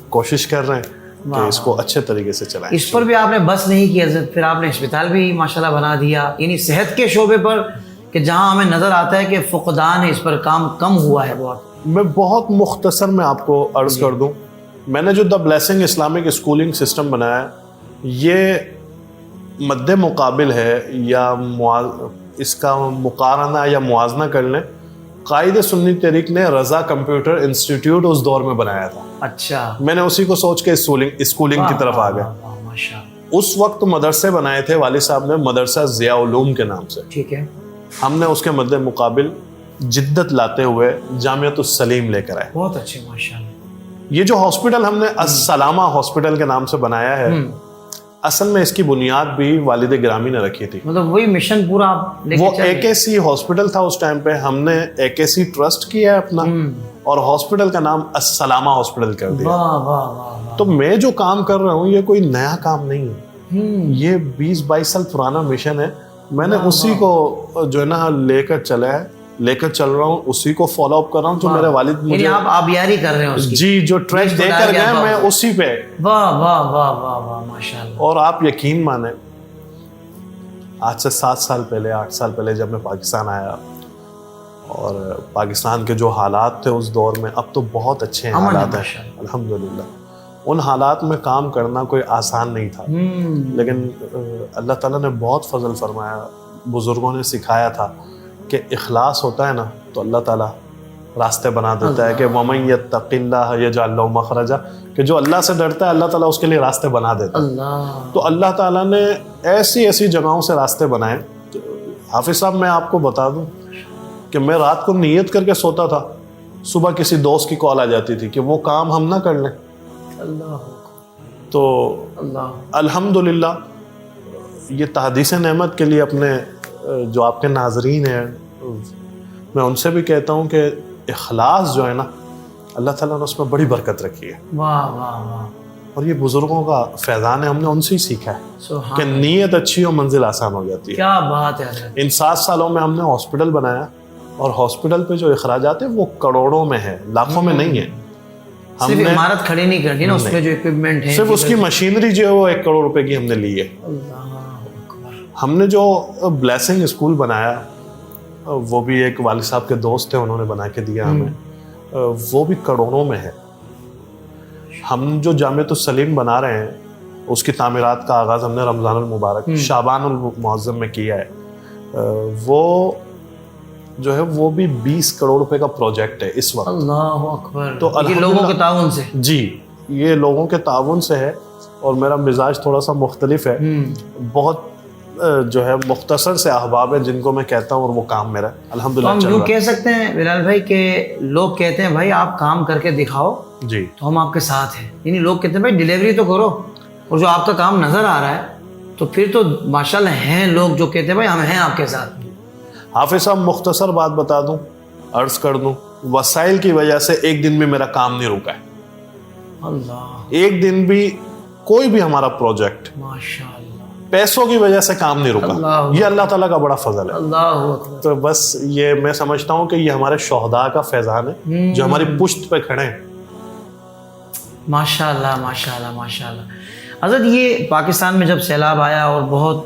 کوشش کر رہے ہیں کہ اس کو اچھے طریقے سے چلائیں. اس پر بھی آپ نے بس نہیں کی حضرت، پھر آپ نے اسپتال بھی ماشاءاللہ بنا دیا، یعنی صحت کے شعبے پر، کہ جہاں ہمیں نظر آتا ہے کہ فقدان ہے، اس پر کام کم ہوا ہے بہت. میں بہت مختصر میں آپ کو عرض کر دوں، میں نے جو دا بلیسنگ اسلامک اسکولنگ سسٹم بنایا ہے، یہ مد مقابل ہے یا اس کا مقارنہ یا موازنہ کر لیں، قائد سنی تحریک نے رضا کمپیوٹر انسٹیٹیوٹ اس دور میں بنایا تھا. اچھا. میں نے اسی کو سوچ کے اسکولنگ کی طرف آ گئے. اس وقت مدرسے بنائے تھے والد صاحب نے مدرسہ ضیاء علوم کے نام سے. ٹھیک ہے. ہم نے اس کے مد مقابل جدت لاتے ہوئے جامعۃ السلیم لے کر آئے. بہت اچھے ماشاءاللہ. یہ جو ہاسپٹل ہم نے السلامہ ہاسپٹل کے نام سے بنایا ہے، اصل میں اس کی بنیاد بھی والد گرامی نے رکھی تھی. مطلب وہی مشن پورا آپ لے کے وہ چلے. AKC ہاسپٹل تھا اس ٹائم پہ، ہم نے AKC ٹرسٹ کیا ہے اپنا، اور ہاسپٹل کا نام السلامہ ہاسپٹل کر دیا. واہ واہ واہ. تو میں جو کام کر رہا ہوں یہ کوئی نیا کام نہیں ہے، یہ 20-22 سال پرانا مشن ہے. میں نے اسی کو جو ہے نا لے کر چل رہا ہوں، اسی کو فالو اپ کر رہا ہوں جو میرے والد مجھے، یعنی آپ آبیاری کر رہے ہیں اس کی. جی، جو ٹریک دے کر گئے میں اسی پہ. واہ واہ واہ واہ واہ ماشاءاللہ. اور آپ یقین مانیں، آج سے 7 سال پہلے 8 سال پہلے جب میں پاکستان آیا، اور پاکستان کے جو حالات تھے اس دور میں، اب تو بہت اچھے حالات ہیں الحمدللہ. ان حالات میں کام کرنا کوئی آسان نہیں تھا، لیکن اللہ تعالیٰ نے بہت فضل فرمایا. بزرگوں نے سکھایا تھا کہ اخلاص ہوتا ہے نا تو اللہ تعالیٰ راستے بنا دیتا ہے، کہ وَمَن يَتَّقِ اللَّهَ يَجْعَلْ لَهُ مَخْرَجًا، کہ جو اللہ سے ڈرتا ہے اللہ تعالیٰ اس کے لیے راستے بنا دیتا ہے. تو اللہ تعالیٰ نے ایسی جگہوں سے راستے بنائے. حافظ صاحب میں آپ کو بتا دوں کہ میں رات کو نیت کر کے سوتا تھا، صبح کسی دوست کی کال آ جاتی تھی کہ وہ کام ہم نہ کر لیں. تو الحمدللہ یہ تحدیث نعمت کے لیے اپنے جو آپ کے ناظرین ہیں، میں ان سے بھی کہتا ہوں کہ اخلاص جو ہے نا، اللہ تعالیٰ نے اس میں بڑی برکت رکھی ہے. واہ واہ واہ. اور یہ بزرگوں کا فیضان ہے، ہم نے ان سے ہی سیکھا ہے کہ نیت اچھی ہو منزل آسان ہو جاتی ہے. کیا بات ہے. ان 7 سالوں میں ہم نے ہاسپٹل بنایا، اور ہاسپٹل پہ جو اخراجات ہیں وہ کروڑوں میں ہے، لاکھوں میں نہیں ہے. صرف عمارت کھڑی نہیں کرنی نا، اس میں جو اکوپمنٹ ہے، صرف اس کی مشینری جو ہے وہ 1 کروڑ روپے کی ہم نے لی ہے. ہم نے جو بلیسنگ اسکول بنایا وہ بھی ایک والد صاحب کے دوست تھے، انہوں نے بنا کے دیا ہمیں، وہ بھی کروڑوں میں ہے. ہم جو جامعۃ السلیم بنا رہے ہیں اس کی تعمیرات کا آغاز ہم نے رمضان المبارک شعبان المعظم میں کیا ہے. وہ جو ہے وہ بھی 20 کروڑ روپے کا پروجیکٹ ہے اس وقت. اللہ اکبر. تو یہ لوگوں کے تعاون سے؟ جی یہ لوگوں کے تعاون سے ہے. اور میرا مزاج تھوڑا سا مختلف ہے، بہت جو ہے مختصر سے احباب ہیں جن کو میں کہتا ہوں اور وہ کام میرا الحمدللہ ہم چل یوں رہا ہے. کہہ سکتے ہیں بلال بھائی کہ لوگ کہتے ہیں بھائی آپ کام کر کے دکھاؤ جی تو ہم آپ کے ساتھ ہیں، یعنی لوگ کہتے ہیں بھائی ڈیلیوری تو کرو، اور جو آپ کا کام نظر آ رہا ہے تو پھر تو ماشاءاللہ ہیں لوگ جو کہتے ہیں بھائی ہم ہیں آپ کے ساتھ. حافظ صاحب مختصر بات بتا دوں، عرض کر دوں، وسائل کی وجہ سے ایک دن بھی میرا کام نہیں رکا ہے. اللہ، ایک دن بھی کوئی بھی ہمارا پروجیکٹ ماشاءاللہ، پیسوں کی وجہ سے کام نہیں رکا. اللہ، یہ اللہ تعالیٰ کا بڑا فضل ہے. اللہ اکبر. تو بس یہ میں سمجھتا ہوں کہ یہ ہمارے شہداء کا فیضان ہے جو ہماری پشت پہ کھڑے ہیں. ماشاءاللہ ماشاءاللہ ماشاءاللہ. حضرت یہ پاکستان میں جب سیلاب آیا اور بہت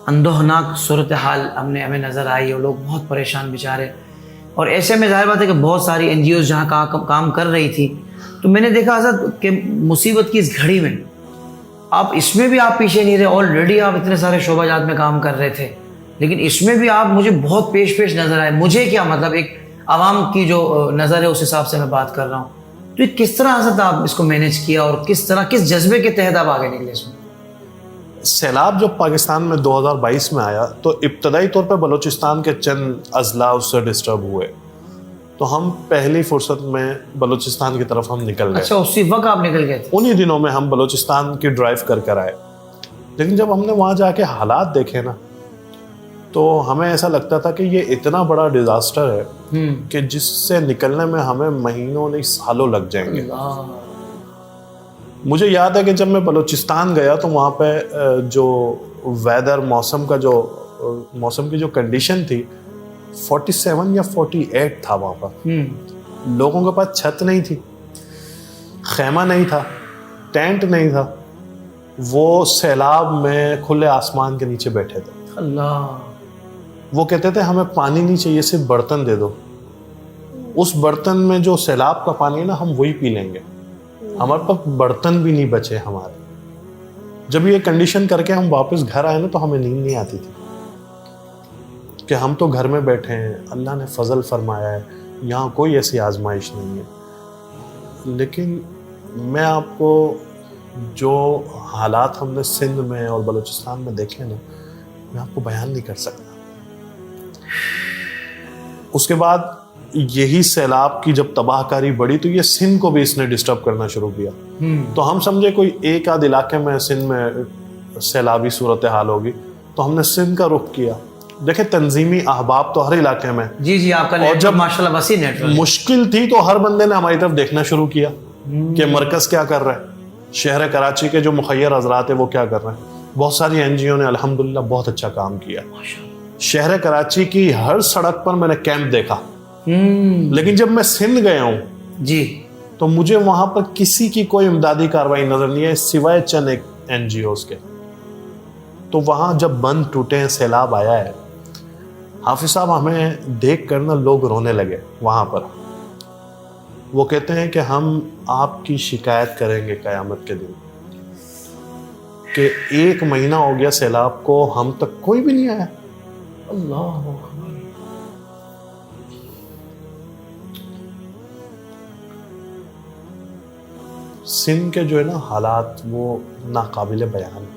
اندوہناک صورتحال ہمیں نظر آئی اور لوگ بہت پریشان بیچارے، اور ایسے میں ظاہر بات ہے کہ بہت ساری NGOs جہاں کام کر رہی تھی، تو میں نے دیکھا حضرت کہ مصیبت کی اس گھڑی میں آپ اس میں بھی آپ پیچھے نہیں رہے. آلریڈی آپ اتنے سارے شعبہ جات میں کام کر رہے تھے، لیکن اس میں بھی آپ مجھے بہت پیش نظر آئے. مجھے کیا مطلب ایک عوام کی جو نظر ہے اس حساب سے میں بات کر رہا ہوں. تو یہ کس طرح حضرت آپ اس کو مینیج کیا اور کس جذبے کے تحت آپ آگے نکلے اس میں؟ سیلاب جب پاکستان میں 2022 میں آیا تو ابتدائی طور پہ بلوچستان کے چند اضلاع اس سے ڈسٹرب ہوئے، تو ہم پہلی فرصت میں بلوچستان کی طرف ہم نکل گئے. اچھا، اسی وقت آپ نکل گئے تھے؟ انہی دنوں میں ہم بلوچستان کی ڈرائیو کر آئے. لیکن جب ہم نے وہاں جا کے حالات دیکھے نا تو ہمیں ایسا لگتا تھا کہ یہ اتنا بڑا ڈیزاسٹر ہے کہ جس سے نکلنے میں ہمیں مہینوں نہیں سالوں لگ جائیں گے. مجھے یاد ہے کہ جب میں بلوچستان گیا تو وہاں پہ جو ویدر موسم کی جو کنڈیشن تھی 47 یا 48 تھا وہاں پر. لوگوں کے پاس چھت نہیں تھی، خیمہ نہیں تھا، ٹینٹ نہیں تھا، وہ سیلاب میں کھلے آسمان کے نیچے بیٹھے تھے. اللہ، وہ کہتے تھے ہمیں پانی نہیں چاہیے، صرف برتن دے دو. اس برتن میں جو سیلاب کا پانی ہے نا ہم وہی پی لیں گے. ہمارے پاس برتن بھی نہیں بچے ہمارے. جب یہ کنڈیشن کر کے ہم واپس گھر آئے نا تو ہمیں نیند نہیں آتی تھی کہ ہم تو گھر میں بیٹھے ہیں، اللہ نے فضل فرمایا ہے، یہاں کوئی ایسی آزمائش نہیں ہے. لیکن میں آپ کو جو حالات ہم نے سندھ میں اور بلوچستان میں دیکھے نا میں آپ کو بیان نہیں کر سکتا. اس کے بعد یہی سیلاب کی جب تباہ کاری بڑھی تو یہ سندھ کو بھی اس نے ڈسٹرب کرنا شروع کیا. تو ہم سمجھے کوئی ایک آدھ علاقے میں سندھ میں سیلابی صورتحال ہوگی تو ہم نے سندھ کا رخ کیا. دیکھیں تنظیمی احباب تو ہر علاقے میں، جی آپ کا اور جب ماشاءاللہ وسیع نیٹورک مشکل تھی تو ہر بندے نے ہماری طرف دیکھنا شروع کیا کہ مرکز کیا کر رہا ہے، شہر کراچی کے جو مخیر حضرات ہیں وہ کیا کر رہے ہیں. بہت ساری NGO نے الحمدللہ بہت اچھا کام کیا. شہر کراچی کی ہر سڑک پر میں نے کیمپ دیکھا. لیکن جب میں سندھ گیا ہوں جی تو مجھے وہاں پر کسی کی کوئی امدادی کارروائی نظر نہیں ہے سوائے چند NGOs کے. تو وہاں جب بند ٹوٹے ہیں، سیلاب آیا ہے، حافظ صاحب ہمیں دیکھ کر نا لوگ رونے لگے. وہاں پر وہ کہتے ہیں کہ ہم آپ کی شکایت کریں گے قیامت کے دن کہ 1 مہینہ ہو گیا سیلاب کو، ہم تک کوئی بھی نہیں آیا. اللہ، سندھ کے جو ہے نا حالات وہ ناقابل بیان ہیں.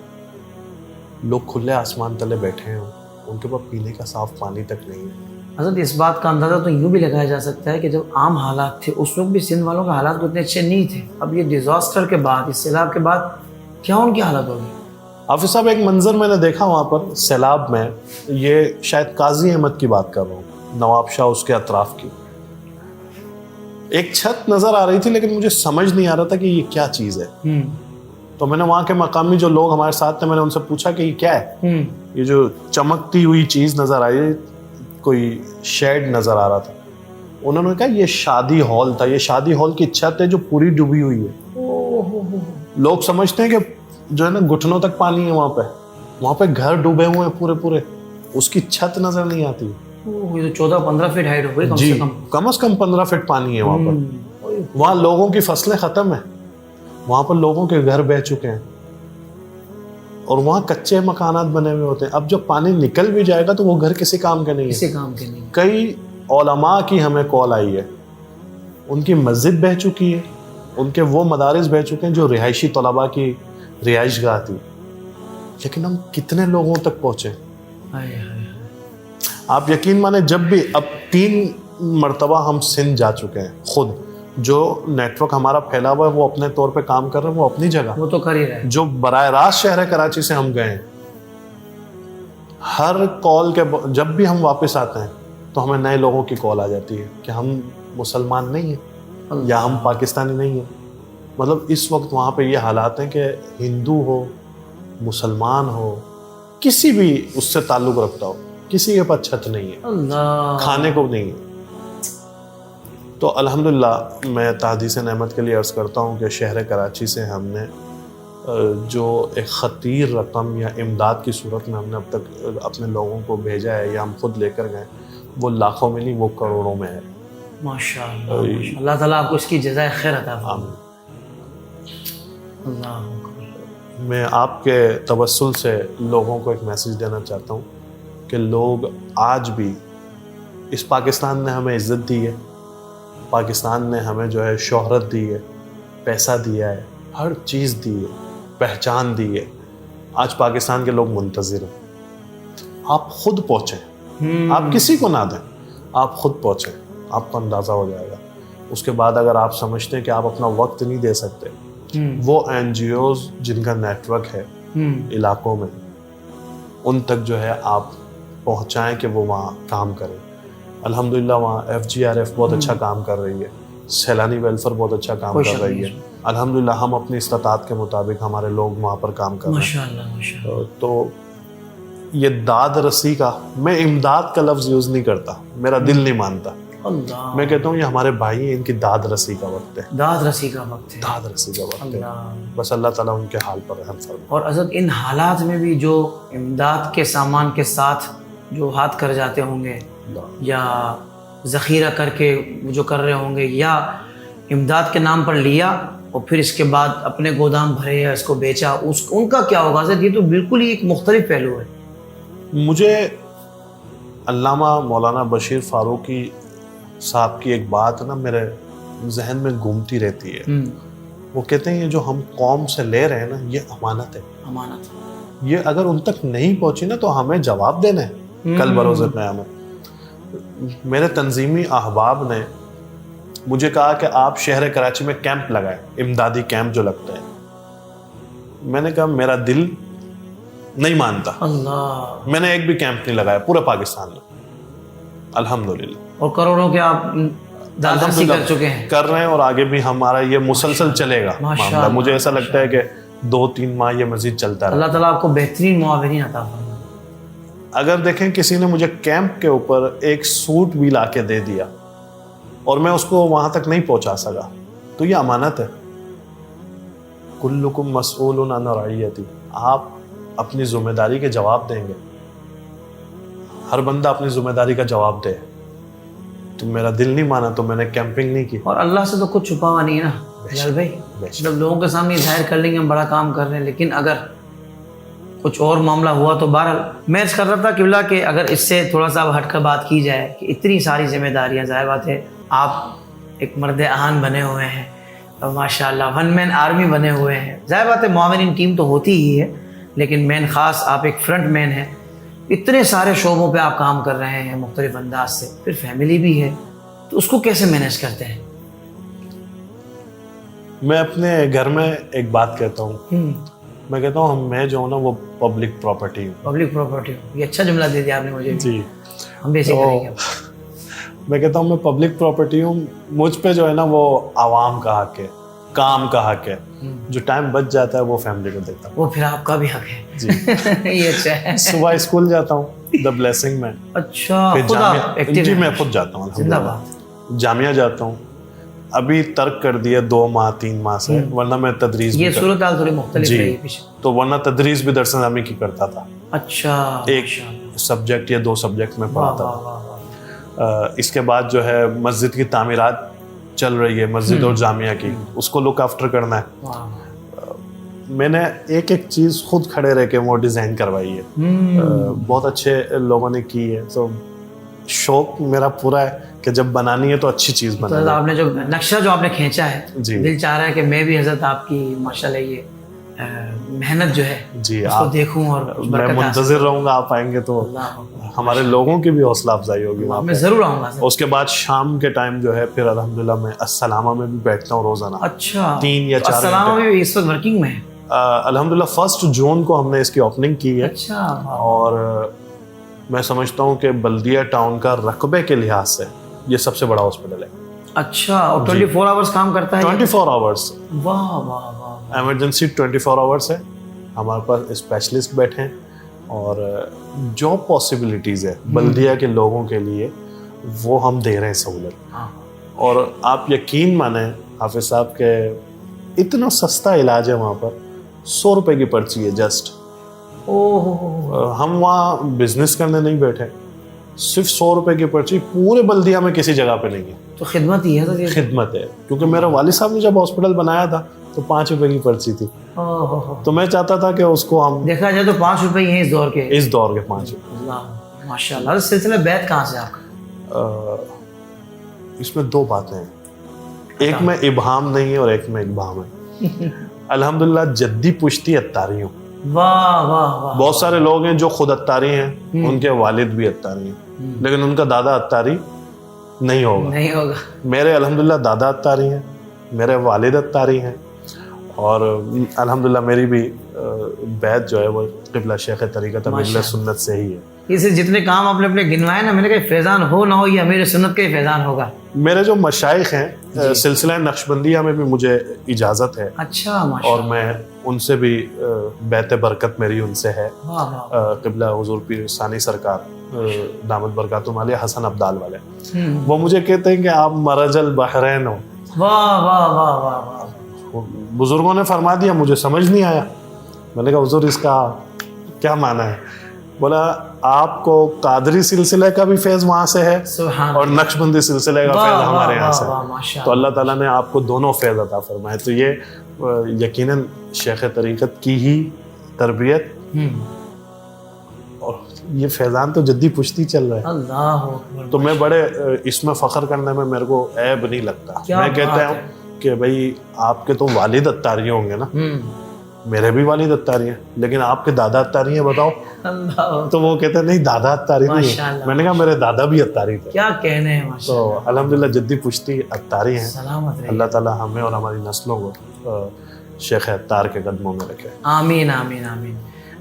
لوگ کھلے آسمان تلے بیٹھے ہیں، ان کے پاس پینے کا صاف پانی تک نہیں ہے. حضرت اس بات کا اندازہ تو یوں بھی لگایا جا سکتا ہے کہ جب عام حالات تھے اس وقت بھی سندھ والوں کے حالات اتنے اچھے نہیں تھے. اب یہ ڈیزاسٹر کے بعد، اس سیلاب کے بعد کیا ان کی حالت ہوگی؟ حافظ صاحب ایک منظر میں نے دیکھا وہاں پر سیلاب میں، یہ شاید قاضی احمد کی بات کر رہا ہوں، نواب شاہ اس کے اطراف کی. ایک چھت نظر آ رہی تھی لیکن مجھے سمجھ نہیں آ رہا تھا کہ یہ کیا چیز ہے. تو میں نے وہاں کے مقامی جو لوگ ہمارے ساتھ تھے میں نے ان سے پوچھا کہ یہ کیا ہے. یہ جو چمکتی ہوئی چیز نظر آئی، کوئی شیڈ نظر آ رہا تھا. انہوں نے کہا یہ شادی ہال تھا, یہ شادی ہال کی چھت ہے جو پوری ڈوبی ہوئی ہے. لوگ سمجھتے ہیں کہ جو ہے نا گھٹنوں تک پانی ہے وہاں پہ گھر ڈوبے ہوئے ہیں پورے, اس کی چھت نظر نہیں آتی. یہ تو 14-15 فٹ ہائٹ ہوگی جی, کم از کم 15 فٹ پانی ہے وہاں پر. وہاں لوگوں کی فصلیں ختم ہیں, وہاں پر لوگوں کے گھر بہہ چکے ہیں, اور وہاں کچے مکانات بنے ہوئے ہوتے ہیں. اب جب پانی نکل بھی جائے گا تو وہ گھر کسی کام کے نہیں ہے. کئی علماء کی ہمیں کال آئی ہے, ان کی مسجد بہہ چکی ہے, ان کے وہ مدارس بہہ چکے ہیں جو رہائشی طلباء کی رہائش گاہ تھی, لیکن ہم کتنے لوگوں تک پہنچے. آپ یقین مانیں جب بھی اب 3 مرتبہ ہم سندھ جا چکے ہیں خود, جو نیٹ ورک ہمارا پھیلا ہوا ہے وہ اپنے طور پہ کام کر رہے ہیں, وہ اپنی جگہ, وہ تو کر ہی رہے ہیں. جو براہ راست شہر کراچی سے ہم گئے ہیں, ہر کال کے جب بھی ہم واپس آتے ہیں تو ہمیں نئے لوگوں کی کال آ جاتی ہے کہ ہم مسلمان نہیں ہیں یا ہم پاکستانی نہیں ہیں. مطلب اس وقت وہاں پہ یہ حالات ہیں کہ ہندو ہو, مسلمان ہو, کسی بھی اس سے تعلق رکھتا ہو, کسی کے پاس چھت نہیں ہے, کھانے کو نہیں ہے. تو الحمدللہ میں تحدیث نعمت کے لیے عرض کرتا ہوں کہ شہر کراچی سے ہم نے جو ایک خطیر رقم یا امداد کی صورت میں ہم نے اب تک اپنے لوگوں کو بھیجا ہے یا ہم خود لے کر گئے, وہ لاکھوں میں نہیں, وہ کروڑوں میں ہے. ماشاءاللہ, اللہ تعالیٰ آپ کو اس کی جزائے خیر عطا فرمائے. میں آپ کے توسل سے لوگوں کو ایک میسیج دینا چاہتا ہوں کہ لوگ آج بھی, اس پاکستان نے ہمیں عزت دی ہے, پاکستان نے ہمیں جو ہے شہرت دی ہے, پیسہ دیا ہے, ہر چیز دی ہے, پہچان دی ہے. آج پاکستان کے لوگ منتظر ہیں. آپ خود پہنچیں, آپ کسی کو نہ دیں, آپ خود پہنچیں, آپ کو اندازہ ہو جائے گا. اس کے بعد اگر آپ سمجھتے ہیں کہ آپ اپنا وقت نہیں دے سکتے, وہ NGOs جن کا نیٹ ورک ہے علاقوں میں, ان تک جو ہے آپ پہنچائیں کہ وہ وہاں کام کریں. الحمدللہ وہاں FGRF بہت اچھا کام کر رہی ہے, سیلانی ویلفیئر بہت اچھا کام کر رہی ہے. الحمدللہ ہم اپنی استطاعت کے مطابق ہمارے لوگ وہاں پر کام کر رہے ہیں. تو یہ داد رسی کا, میں امداد کا لفظ یوز نہیں کرتا, میرا دل نہیں مانتا. میں کہتا ہوں یہ ہمارے بھائی ہیں, ان کی داد رسی کا وقت ہے, داد رسی کا وقت ہے, داد رسی کا وقت ہے. بس اللہ تعالیٰ ان کے حال پر رحم فرمائے. اور حضرت ان حالات میں بھی جو امداد کے سامان کے ساتھ جو ہاتھ کر جاتے ہوں گے یا ذخیرہ کر کے جو کر رہے ہوں گے, یا امداد کے نام پر لیا اور پھر اس کے بعد اپنے گودام بھرے یا اس کو بیچا, ان کا کیا ہوگا حضرت؟ یہ تو بالکل ہی ایک مختلف پہلو ہے. مجھے علامہ مولانا بشیر فاروقی صاحب کی ایک بات نا میرے ذہن میں گھومتی رہتی ہے. وہ کہتے ہیں یہ جو ہم قوم سے لے رہے ہیں نا, یہ امانت ہے. امانت, یہ اگر ان تک نہیں پہنچی نا تو ہمیں جواب دینا ہے کل بروز قیامت. میرے تنظیمی احباب نے مجھے کہا کہ آپ شہر کراچی میں کیمپ لگائیں, امدادی کیمپ جو لگتے ہیں. میں نے کہا میرا دل نہیں مانتا. میں نے ایک بھی کیمپ نہیں لگایا پورے پاکستان میں الحمدللہ, اور کروڑوں کے آپ دادرسی کر چکے ہیں, کر رہے ہیں, اور آگے بھی ہمارا یہ مسلسل چلے گا معاملہ. مجھے ایسا لگتا ہے کہ 2-3 ماہ یہ مزید چلتا رہے. اللہ تعالیٰ آپ کو بہترین معاونین عطا فرمائے. اگر دیکھیں کسی نے مجھے کیمپ کے اوپر ایک سوٹ بھی لا کے دے دیا اور میں اس کو وہاں تک نہیں پہنچا سکا, تو یہ امانت ہے. کلکم مسئول عن رعیتی, آپ اپنی ذمہ داری کے جواب دیں گے. ہر بندہ اپنی ذمہ داری کا جواب دے. تو میرا دل نہیں مانا تو میں نے کیمپنگ نہیں کی. اور اللہ سے تو کچھ چھپا ہوا نہیں ہے نا جلال بھائی. جب لوگوں کے سامنے ظاہر کر لیں گے ہم بڑا کام کر رہے ہیں, لیکن اگر کچھ اور معاملہ ہوا تو بہرحال میں اس کر رہا تھا قبلہ کہ اگر اس سے تھوڑا سا ہٹ کر بات کی جائے کہ اتنی ساری ذمہ داریاں, ظاہر بات ہے آپ ایک مرد اہان بنے ہوئے ہیں اور ماشاء اللہ 1 مین آرمی بنے ہوئے ہیں. ظاہر بات ہے معاونین ٹیم تو ہوتی ہی ہے, لیکن مین خاص آپ ایک فرنٹ مین ہیں. اتنے سارے شعبوں پہ آپ کام کر رہے ہیں مختلف انداز سے, پھر فیملی بھی ہے, تو اس کو کیسے مینیج کرتے ہیں؟ میں اپنے گھر میں ایک بات کہتا ہوں, میں کہتا ہوں میں جو ہوں نا وہ پبلک پراپرٹی ہوں. پبلک پراپرٹی ہوں, یہ اچھا جملہ دے دیا آپ نے مجھے. جی, ہم بھی ایسے کریں گے. میں کہتا ہوں میں پبلک پراپرٹی ہوں. مجھ پہ جو ہے نا وہ عوام کا حق ہے, کام کا حق ہے. جو ٹائم بچ جاتا ہے وہ فیملی کو دیتا ہوں. وہ پھر آپ کا بھی حق ہے. جی یہ اچھا ہے. صبح اسکول جاتا ہوں دا بلیسنگ میں. اچھا, جی میں خود جاتا ہوں. زندہ باد. جامعہ جاتا ہوں. ابھی ترک کر دیا 2 ماہ 3 ماہ سے, ورنہ میں تدریس یہ صورتحال تھوڑی مختلف جی, رہی پیچھے. تو ورنہ تدریس بھی درس نظامی کی کرتا تھا. اچھا, ایک سبجیکٹ یا 2 سبجیکٹ میں پڑھاتا تھا. اس کے بعد جو ہے مسجد کی تعمیرات چل رہی ہے, مسجد اور جامعہ کی, اس کو لک آفٹر کرنا ہے. میں نے ایک چیز خود کھڑے رہ کے وہ ڈیزائن کروائی ہے, بہت اچھے لوگوں نے کی ہے. تو شوق میرا پورا ہے کہ جب بنانی ہے تو اچھی چیز بنانی ہے. آپ نے جو نقشہ جو آپ نے کھینچا ہے, جی, دل چاہ رہا ہے کہ میں بھی حضرت آپ کی ماشاءاللہ یہ محنت جو ہے جی اس کو دیکھوں اور میں منتظر رہوں گا. آپ آئیں گے تو ہمارے لوگوں کی بھی حوصلہ افزائی ہوگی وہاں میں پہ. ضرور آؤں گا. اس کے بعد شام کے ٹائم جو ہے پھر الحمدللہ میں السلامہ میں بھی بیٹھتا ہوں روزانہ. اچھا, 3 یا 4 السلامہ میں اس وقت ورکنگ میں ہے. الحمدللہ 1 جون کو ہم نے اس کی اوپننگ کی ہے. اچھا, اور میں سمجھتا ہوں کہ بلدیہ ٹاؤن کا رقبے کے لحاظ سے یہ سب سے بڑا ہاسپٹل ہے. اچھا, اور 24 آورز کام کرتا ہے. 24 آورز, واہ واہ واہ. ایمرجنسی 24 آورز ہے. ہمارے پاس اسپیشلسٹ بیٹھے ہیں, اور جو پاسبلٹیز ہے بلدیہ کے لوگوں کے لیے وہ ہم دے رہے ہیں سہولت. اور آپ یقین مانیں حافظ صاحب کہ اتنا سستا علاج ہے وہاں پر. 100 روپے کی پرچی ہے جسٹ. ہم وہاں بزنس کرنے نہیں بیٹھے, صرف 100 روپے کی پرچی. پورے بلدیہ میں کسی جگہ پہ نہیں ہے. تو خدمت ہی ہے. تو خدمت ہے, کیونکہ میرے والد صاحب نے جب ہاسپٹل بنایا تھا تو 5 روپے کی پرچی تھی. تو میں چاہتا تھا کہ اس کو ہم دیکھا جائے تو 5 روپے ہی ہیں اس دور کے. 5 روپے. ماشاء اللہ. سلسلہ بیعت کہاں سے آپ کا؟ اس میں 2 باتیں ہیں, ایک میں ابہام نہیں ہے اور ایک میں اقبام ہے. الحمدللہ جدی پشتی اتاری ہوں. واہ واہ واہ. بہت سارے لوگ ہیں جو خود اتاری ہیں, ان کے والد بھی اتاری ہیں, لیکن ان کا دادا اتاری نہیں ہوگا. میرے الحمدللہ دادا اتاری ہیں, میرے والد اتاری ہیں, اور الحمدللہ میری بھی بیعت جو ہے وہ قبلہ شیخ طریقت امیر سنت سے ہی ہے. اسے جتنے کام آپ نے اپنے گنوائے نا, میں نے کہا فیضان ہو نہ ہو یہ امیر سنت کا ہی فیضان ہوگا. میرے جو مشائخ ہیں سلسلہ نقشبندیہ میں بھی مجھے اجازت ہے. اچھا, اور میں ان سے بھی بیعت برکت میری ان سے ہے. قبلہ حضور پیر ثانی سرکار دامت برکاتہم علیہ حسن ابدال والے, وہ مجھے کہتے ہیں کہ آپ مرج البحرین ہو. واہ واہ واہ واہ. بزرگوں نے فرما دیا, مجھے سمجھ نہیں آیا. میں نے کہا حضور اس کا کیا معنی ہے؟ بولا آپ کو قادری سلسلے کا بھی فیض وہاں سے ہے اور نقشبندی سلسلے کا فیض ہمارے یہاں سے ہے. تو اللہ تعالیٰ نے آپ کو دونوں فیض عطا فرمائے. تو یہ یقیناً شیخ طریقت کی ہی تربیت, اور یہ فیضان تو جدی پشتی چل رہا ہے. اللہ. تو میں بڑے اس میں فخر کرنے میں میرے کو عیب نہیں لگتا. میں کہتا ہوں کہ بھائی آپ کے تو والد اتاری ہوں گے نا, میرے بھی والد اتاری ہیں, لیکن آپ کے دادا اتاری ہیں بتاؤ. تو وہ کہتے ہیں نہیں دادا اتاری نہیں ہے. میں نے کہا میرے دادا بھی اتاری تھے. کیا کہنے ہیں. تو الحمدللہ جدی پشتی اتاری ہیں. اللہ تعالیٰ ہمیں اور ہماری نسلوں کو شیخ اتار کے قدموں میں رکھے. آمین آمین آمین.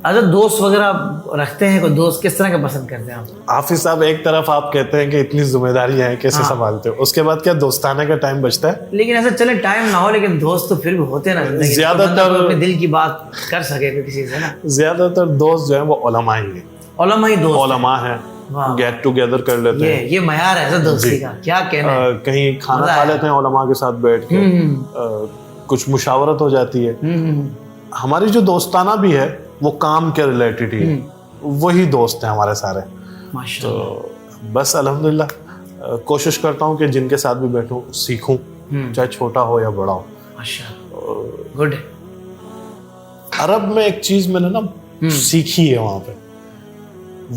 اگر دوست وغیرہ رکھتے ہیں, کوئی دوست کس طرح کا پسند کرتے ہیں آپ؟ حافظ صاحب ایک طرف آپ کہتے ہیں کہ اتنی ذمہ داریاں ہیں کیسے سنبھالتے ہو, اس کے بعد کیا دوستانے کا ٹائم بچتا ہے. لیکن ایسا چلے ٹائم نہ ہو, لیکن دوست تو پھر بھی ہوتے نا. زیادہ تر اپنے دل کی بات کر سکے کسی سے نا. زیادہ تر دوست جو ہیں وہ علماء ہی ہیں. علماء ہی دوست, علماء ہیں, گیٹ ٹوگیدر کر لیتے ہیں. یہ معیار ہے دوستی کا. کیا کہنا ہے. کہیں کھانا کھا لیتے ہیں علماء کے ساتھ بیٹھ کے, کچھ مشاورت ہو جاتی ہے. ہماری جو دوستانہ بھی ہے وہ کام کے ریلیٹڈ ہی, وہی دوست ہیں ہمارے سارے. تو بس الحمدللہ کوشش کرتا ہوں کہ جن کے ساتھ بھی بیٹھوں سیکھوں, چاہے چھوٹا ہو یا بڑا ہو. گڈ. عرب میں ایک چیز میں نے نا سیکھی ہے وہاں پہ,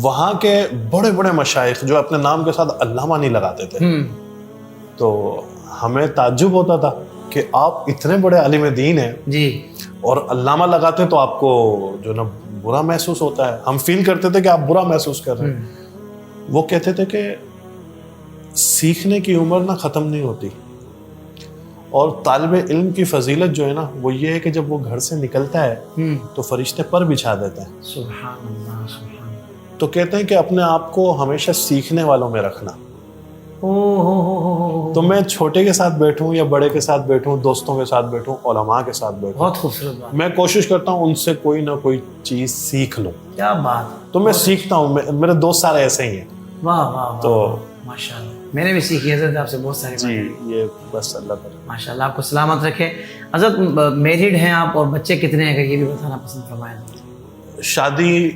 وہاں کے بڑے بڑے مشائخ جو اپنے نام کے ساتھ علامہ نہیں لگاتے تھے, تو ہمیں تعجب ہوتا تھا کہ آپ اتنے بڑے عالم دین ہیں جی اور علامہ لگاتے تو آپ کو جو نا برا محسوس ہوتا ہے. ہم فیل کرتے تھے کہ آپ برا محسوس کر رہے ہیں. وہ کہتے تھے کہ سیکھنے کی عمر نہ ختم نہیں ہوتی, اور طالب علم کی فضیلت جو ہے نا وہ یہ ہے کہ جب وہ گھر سے نکلتا ہے تو فرشتے پر بچھا دیتے ہیں. سبحان اللہ سبحان اللہ. تو کہتے ہیں کہ اپنے آپ کو ہمیشہ سیکھنے والوں میں رکھنا. تو میں چھوٹے کے ساتھ بیٹھوں یا بڑے کے ساتھ بیٹھوں, دوستوں کے ساتھ بیٹھوں, علماء کے ساتھ بیٹھوں, بہت خوبصورت بات. میں کوشش کرتا ہوں ان سے کوئی نہ کوئی چیز سیکھ لوں. کیا بات. تو میں سیکھتا ہوں, میرے دوست سارے ایسے ہی ہیں. واہ واہ. تو ماشاءاللہ. میں نے بھی سیکھی حضرت آپ سے بہت ساری جی یہ بس اللہ تعالیٰ ماشاء اللہ آپ کو سلامت رکھے. حضرت میریڈ ہیں آپ اور بچے کتنے ہیں اگر یہ بھی بتانا پسند فرمائیں. شادی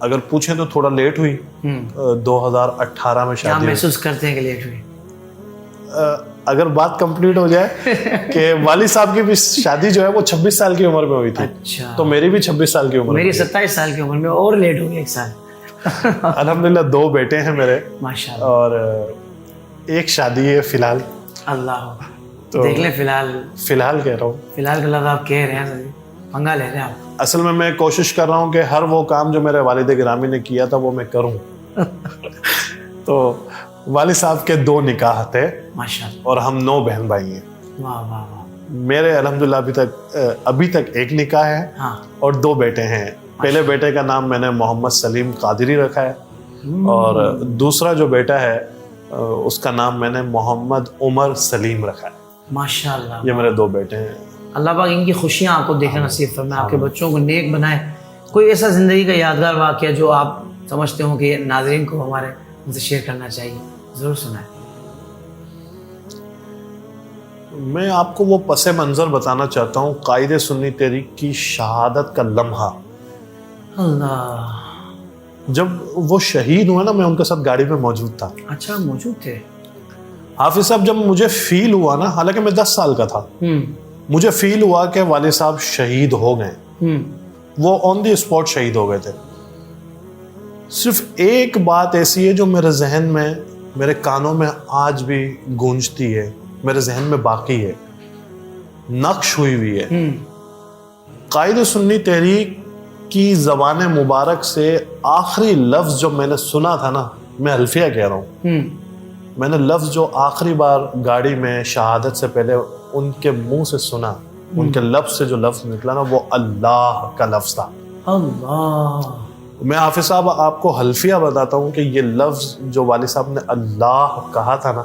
اگر پوچھیں تو تھوڑا لیٹ ہوئی, 2018 میں کیا شادی. محسوس کرتے ہیں کہ لیٹ ہوئی؟ اگر بات کمپلیٹ ہو جائے کہ والد صاحب کی بھی شادی جو ہے وہ 26 سال کی عمر میں ہوئی تھی, اچھا تو میری بھی 26 سال کی عمر میری 27 سال کی عمر میں اور لیٹ ہو گئی 1 سال. الحمدللہ 2 بیٹے ہیں میرے ماشاء اللہ. اور ایک شادی ہے فی الحال. اللہ تو دیکھ لیں فی الحال کہہ رہا ہوں, فی الحال کا لفظ آپ کہہ رہے ہیں پنگا لے رہے ہیں آپ. اصل میں کوشش کر رہا ہوں کہ ہر وہ کام جو میرے والد گرامی نے کیا تھا وہ میں کروں. تو والد صاحب کے 2 نکاح تھے ماشاء اللہ. اور ہم 9 بہن بھائی ہیں. واہ واہ واہ. میرے الحمدللہ ابھی تک ایک نکاح ہے ہاں اور 2 بیٹے ہیں. پہلے بیٹے کا نام میں نے محمد سلیم قادری رکھا ہے اور دوسرا جو بیٹا ہے اس کا نام میں نے محمد عمر سلیم رکھا ہے. ماشاء اللہ. یہ میرے 2 بیٹے ہیں. اللہ پاک ان کی خوشیاں آپ کو دیکھنا نصیب فرمائے, آپ کے بچوں کو نیک بنائے. کوئی ایسا زندگی کا یادگار واقعہ جو آپ سمجھتے ہوں کہ ناظرین کو ہمارے ان سے شیئر کرنا چاہیے, ضرور سنائیں. میں آپ کو وہ پس منظر بتانا چاہتا ہوں, قائد سنی تحریک کی شہادت کا لمحہ. اللہ. جب وہ شہید ہوئے نا, میں ان کے ساتھ گاڑی میں موجود تھا. اچھا موجود تھے. حافظ صاحب جب مجھے فیل ہوا نا, حالانکہ میں 10 سال کا تھا, مجھے فیل ہوا کہ والد صاحب شہید ہو گئے. وہ آن دی اسپاٹ شہید ہو گئے تھے. صرف ایک بات ایسی ہے جو میرے ذہن میں, میرے کانوں میں آج بھی گونجتی ہے, میرے ذہن میں باقی ہے, نقش ہوئی ہے. قائد سنی تحریک کی زبان مبارک سے آخری لفظ جو میں نے سنا تھا نا, میں الفیہ کہہ رہا ہوں, میں نے لفظ جو آخری بار گاڑی میں شہادت سے پہلے ان کے منہ سے سنا, ان کے لفظ سے جو لفظ نکلا نا, وہ اللہ کا لفظ تھا. اللہ. میں حافظ صاحب آپ کو حلفیہ بتاتا ہوں کہ یہ لفظ جو والد صاحب نے اللہ کہا تھا نا,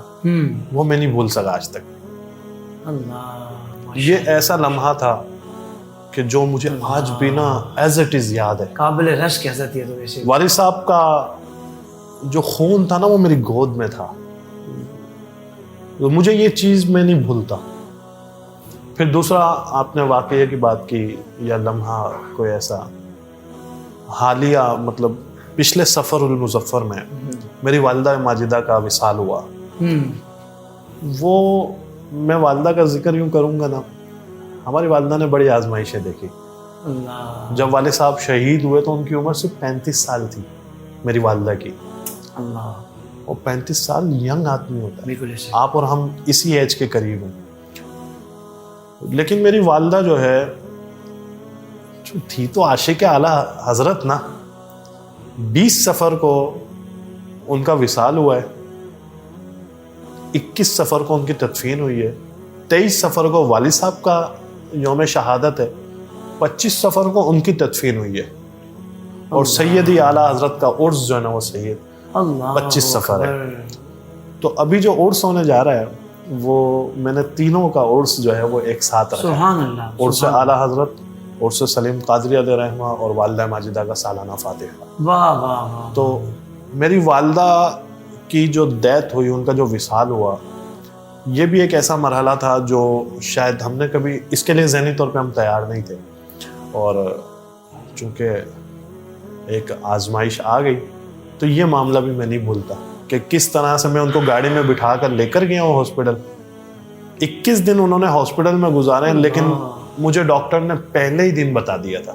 وہ میں نہیں بھول سکا آج تک. اللہ. یہ ایسا لمحہ تھا کہ جو مجھے آج بھی نا ایز اٹ از یاد ہے. قابل رشک حضرت یہ تو ویسے والد صاحب کا جو خون تھا نا وہ میری گود میں تھا. مجھے یہ چیز میں نہیں بھولتا. پھر دوسرا آپ نے واقعے کی بات کی, یا لمحہ کوئی ایسا حالیہ, مطلب پچھلے سفر المظفر میں میری والدہ ماجدہ کا وصال ہوا. وہ میں والدہ کا ذکر یوں کروں گا نا, ہماری والدہ نے بڑی آزمائشیں دیکھی. اللہ. جب والد صاحب شہید ہوئے تو ان کی عمر صرف 35 سال تھی میری والدہ کی. اللہ. اور 35 سال ینگ آدمی ہوتا ہے. بالکل ایسے. آپ اور ہم اسی ایج کے قریب ہیں. لیکن میری والدہ جو ہے تھی تو عاشق اعلیٰ حضرت نا. 20 سفر کو ان کا وصال ہوا ہے, 21 سفر کو ان کی تدفین ہوئی ہے, 23 سفر کو والد صاحب کا یوم شہادت ہے, 25 سفر کو ان کی تدفین ہوئی ہے, اور سیدی اعلیٰ حضرت کا عرس جو ہے نا وہ سید 25 سفر ہے. تو ابھی جو عرس ہونے جا رہا ہے وہ میں نے تینوں کا عرس جو ہے وہ ایک ساتھ رکھا. سبحان اللہ. عرس اعلیٰ حضرت, عرس سلیم قادری علیہ رحمہ, اور والدہ ماجدہ کا سالانہ فاتحہ. واہ واہ واہ. تو میری والدہ کی جو ڈیتھ ہوئی, ان کا جو وصال ہوا, یہ بھی ایک ایسا مرحلہ تھا جو شاید ہم نے کبھی اس کے لیے ذہنی طور پہ ہم تیار نہیں تھے. اور چونکہ ایک آزمائش آ گئی تو یہ معاملہ بھی میں نہیں بھولتا کہ کس طرح سے میں ان کو گاڑی میں بٹھا کر لے کر گیا ہوں ہاسپٹل. 21 دن انہوں نے ہاسپٹل میں گزارے, لیکن مجھے ڈاکٹر نے پہلے ہی دن بتا دیا تھا.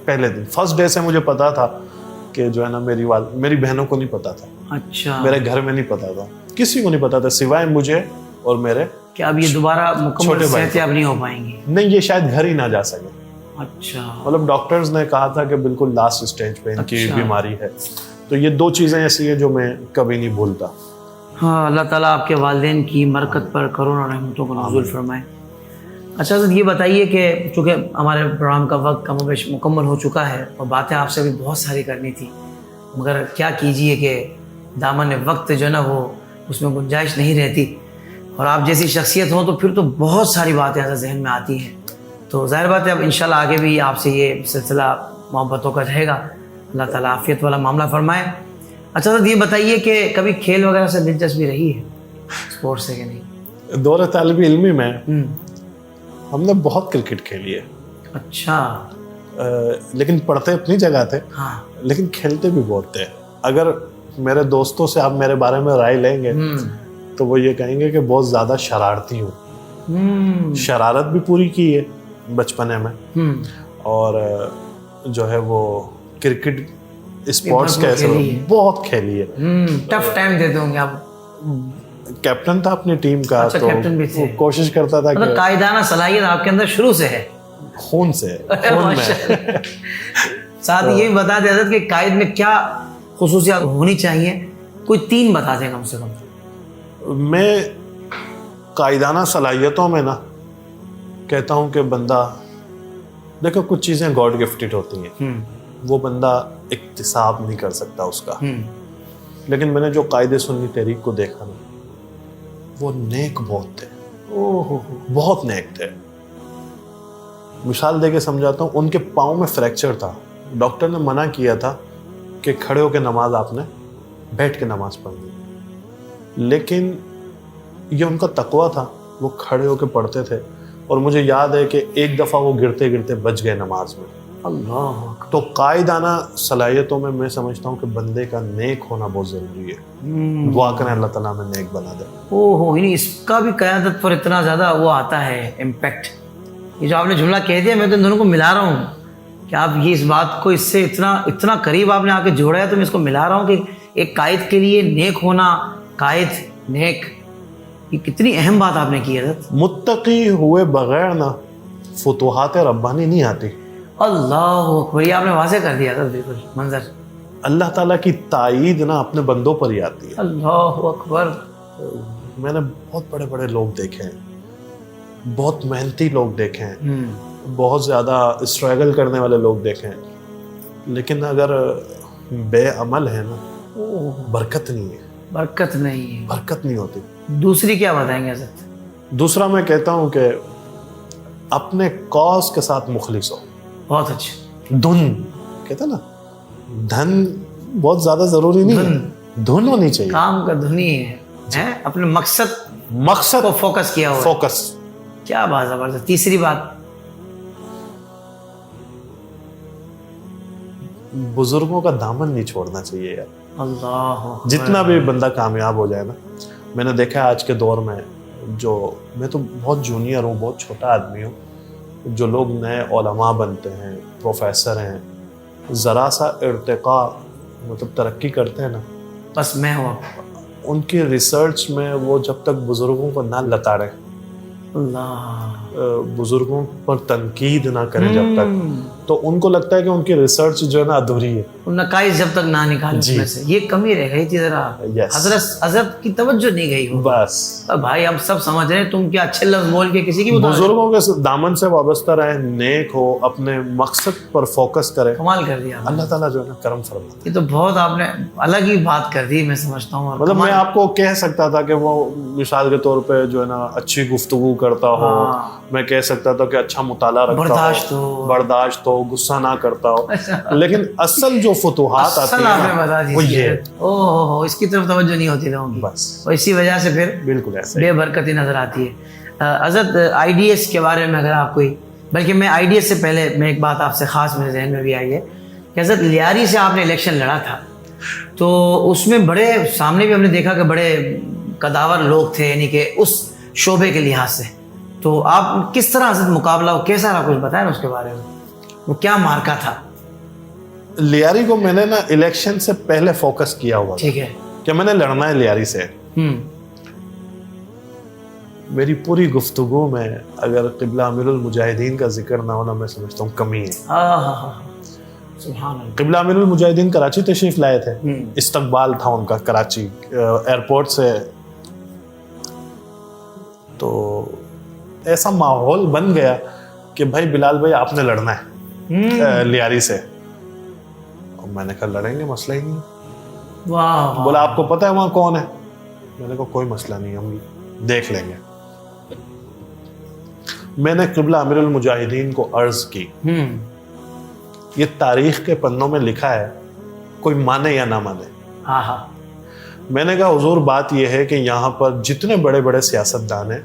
پہلے دن, فرسٹ ڈے سے مجھے پتا تھا کہ جو ہے نا میری بہنوں کو نہیں پتا تھا. اچھا. میرے گھر میں نہیں پتا تھا, کسی کو نہیں پتا تھا سوائے مجھے اور میرے. کہ اب یہ دوبارہ مکمل صحتیاب نہیں ہو پائیں گی؟ نہیں, یہ شاید گھر ہی نہ جا سکے. اچھا. مطلب ڈاکٹرز نے کہا تھا کہ بالکل لاسٹ اسٹیج پہ ان کی بیماری ہے. تو یہ 2 چیزیں ایسی ہیں جو میں کبھی نہیں بھولتا. ہاں, اللہ تعالیٰ آپ کے والدین کی مرکت پر کروڑوں رحمتوں کو نازل فرمائے. اچھا حضرت یہ بتائیے کہ چونکہ ہمارے پروگرام کا وقت کم و بیش مکمل ہو چکا ہے اور باتیں آپ سے بھی بہت ساری کرنی تھی, مگر کیا کیجیے کہ دامن وقت جو ہے نا وہ اس میں گنجائش نہیں رہتی, اور آپ جیسی شخصیت ہو تو پھر تو بہت ساری باتیں ایسا ذہن میں آتی ہیں. تو ظاہر بات ہے اب انشاءاللہ آگے بھی آپ سے یہ سلسلہ محبتوں کا رہے گا. اللہ تعالیٰ عافیت والا معاملہ فرمائے. اچھا تو یہ بتائیے کہ کبھی کھیل وغیرہ سے دلچسپی رہی ہے، اسپورٹس سے کہ نہیں؟ دور طالب علمی میں ہم نے بہت کرکٹ کھیلی ہے. اچھا. لیکن پڑھتے اپنی جگہ تھے، ہاں. لیکن کھیلتے بھی بہت تھے. اگر میرے دوستوں سے آپ میرے بارے میں رائے لیں گے تو وہ یہ کہیں گے کہ بہت زیادہ شرارتی ہوں. شرارت بھی پوری کی ہے بچپنے میں، اور جو ہے وہ کرکٹ اسپورٹس کیسے بہت کھیلی ہے. ٹف ٹائم دیتے ہوں گے آپ. کیپٹن تھا اپنی ٹیم کا، تو وہ کوشش کرتا تھا کہ قائدانہ صلاحیت آپ کے اندر شروع سے ہے، خون سے، خون میں. ساتھ یہ بھی بتا دیں حضرت کہ قائد میں کیا خصوصیات ہونی چاہیے، کوئی 3 بتا دیں کم سے کم. میں قائدانہ صلاحیتوں میں نا کہتا ہوں کہ بندہ، دیکھو کچھ چیزیں گاڈ گفٹڈ ہوتی ہیں، وہ بندہ اکتساب نہیں کر سکتا اس کا. لیکن میں نے جو قائد سنی تحریک کو دیکھا نا، وہ نیک بہت تھے، بہت نیک تھے. مثال دے کے سمجھاتا ہوں، ان کے پاؤں میں فریکچر تھا، ڈاکٹر نے منع کیا تھا کہ کھڑے ہو کے نماز آپ نے بیٹھ کے نماز پڑھنی، لیکن یہ ان کا تقویٰ تھا، وہ کھڑے ہو کے پڑھتے تھے. اور مجھے یاد ہے کہ ایک دفعہ وہ گرتے گرتے بچ گئے نماز میں. اللہ. تو قائدانہ صلاحیتوں میں میں سمجھتا ہوں کہ بندے کا نیک ہونا بہت ضروری ہے. دعا کریں اللہ تعالیٰ میں نیک بنا دے. یعنی اس کا بھی قیادت پر اتنا زیادہ وہ آتا ہے امپیکٹ. یہ جو آپ نے جملہ کہہ دیا، میں تو ان دونوں کو ملا رہا ہوں کہ آپ یہ اس بات کو اس سے اتنا قریب آپ نے آ کے جوڑا ہے، تو میں اس کو ملا رہا ہوں کہ ایک قائد کے لیے نیک ہونا، قائد نیک، یہ کتنی اہم بات آپ نے کی ہے. متقی ہوئے بغیر نا فتوحات ربانی نہیں آتی. اللہ اکبر، یہ آپ نے واضح کر دیا تھا بالکل منظر. اللہ تعالیٰ کی تائید نا اپنے بندوں پر ہی آتی ہے. اللہ اکبر. میں نے بہت بڑے بڑے لوگ دیکھے ہیں، بہت محنتی لوگ دیکھے ہیں، بہت زیادہ اسٹرگل کرنے والے لوگ دیکھے ہیں، لیکن اگر بے عمل ہے نا، برکت نہیں ہے. برکت نہیں ہے، برکت نہیں ہوتی. دوسری کیا بتائیں گے حضرت؟ دوسرا میں کہتا ہوں کہ اپنے کاز کے ساتھ مخلص ہو. بہت اچھا. دھن کہتے ہیں نا، دھن بہت زیادہ ضروری نہیں ہے، دھن ہونی چاہیے. ہے کام کا دھن ہی ہے، اپنے مقصد کو فوکس کیا ہوا. فوکس. کیا بات زبردست. تیسری بات، بزرگوں کا دامن نہیں چھوڑنا چاہیے یار. اللہ. جتنا بھی بندہ کامیاب ہو جائے نا، میں نے دیکھا ہے آج کے دور میں، جو میں تو بہت جونیئر ہوں، بہت چھوٹا آدمی ہوں، جو لوگ نئے علماء بنتے ہیں، پروفیسر ہیں، ذرا سا ارتقاء مطلب ترقی کرتے ہیں نا، بس میں ہوں. ان کی ریسرچ میں وہ جب تک بزرگوں کو نہ لتاڑے، اللہ، بزرگوں پر تنقید نہ کریں جب تک، تو ان کو لگتا ہے کہ ان کی ریسرچ جو ہے نا ادھوری ہے. نقائص جب تک نہ نکالیں اس میں سے، یہ کمی رہ گئی تھی ذرا. حضرت کی توجہ نہیں گئی ہو. بس بھائی ہم سب سمجھ رہے ہیں، تم کیا اچھے لفظ بول کے کسی کی بزرگوں کے دامن سے وابستہ رہیں، نیک ہو، اپنے مقصد پر فوکس کریں. کمال کر دیا اللہ تعالیٰ جو ہے نا کرم فرما. یہ تو بہت آپ نے الگ ہی بات کر دی، میں سمجھتا ہوں. مطلب میں آپ کو کہہ سکتا تھا کہ وہ مثال کے طور پہ جو ہے نا اچھی گفتگو کرتا ہو، میں کہہ سکتا تھا کہ اچھا مطالعہ رکھتا ہو، برداشت ہو، غصہ نہ کرتا ہو، لیکن اصل جو فتوحات آتی ہیں وہ یہ ہے. اس کی طرف توجہ نہیں ہوتی لوگوں کی، بس اسی وجہ سے پھر بالکل ایسے بے برکتی نظر آتی ہے. حضرت آئی ڈی ایس کے بارے میں اگر آپ کوئی، بلکہ میں آئی ڈی ایس سے پہلے میں ایک بات آپ سے خاص میرے ذہن میں بھی آئی ہے کہ حضرت لیاری سے آپ نے الیکشن لڑا تھا، تو اس میں بڑے سامنے بھی ہم نے دیکھا کہ بڑے قداور لوگ تھے، یعنی کہ اس شعبے کے لحاظ سے. تو آپ کس طرح حضرت مقابلہ ہو، کیسا رہا، کچھ بتائیں نا اس کے بارے میں، وہ کیا مارکا تھا؟ لیاری کو میں نے نا الیکشن سے پہلے فوکس کیا ہوا، ٹھیک ہے، کہ میں نے لڑنا ہے لیاری سے. میری پوری گفتگو میں اگر قبلہ امیر المجاہدین کا ذکر نہ ہونا، میں سمجھتا ہوں کمی ہے. سبحان اللہ. قبلہ امیر المجاہدین کراچی تشریف لائے تھے، استقبال تھا ان کا کراچی ایئرپورٹ سے. تو ایسا ماحول بن گیا کہ بھائی بلال بھائی آپ نے لڑنا ہے لیاری سے. اور میں نے کہا لڑیں گے، مسئلہ ہی نہیں. بولا آپ کو پتہ ہے وہاں کون ہے؟ میں نے کہا کوئی مسئلہ نہیں، ہم دیکھ لیں گے. میں نے قبلہ امیر المجاہدین کو عرض کی، یہ تاریخ کے پنوں میں لکھا ہے، کوئی مانے یا نہ مانے، ہاں ہاں. میں نے کہا حضور بات یہ ہے کہ یہاں پر جتنے بڑے بڑے سیاستدان ہیں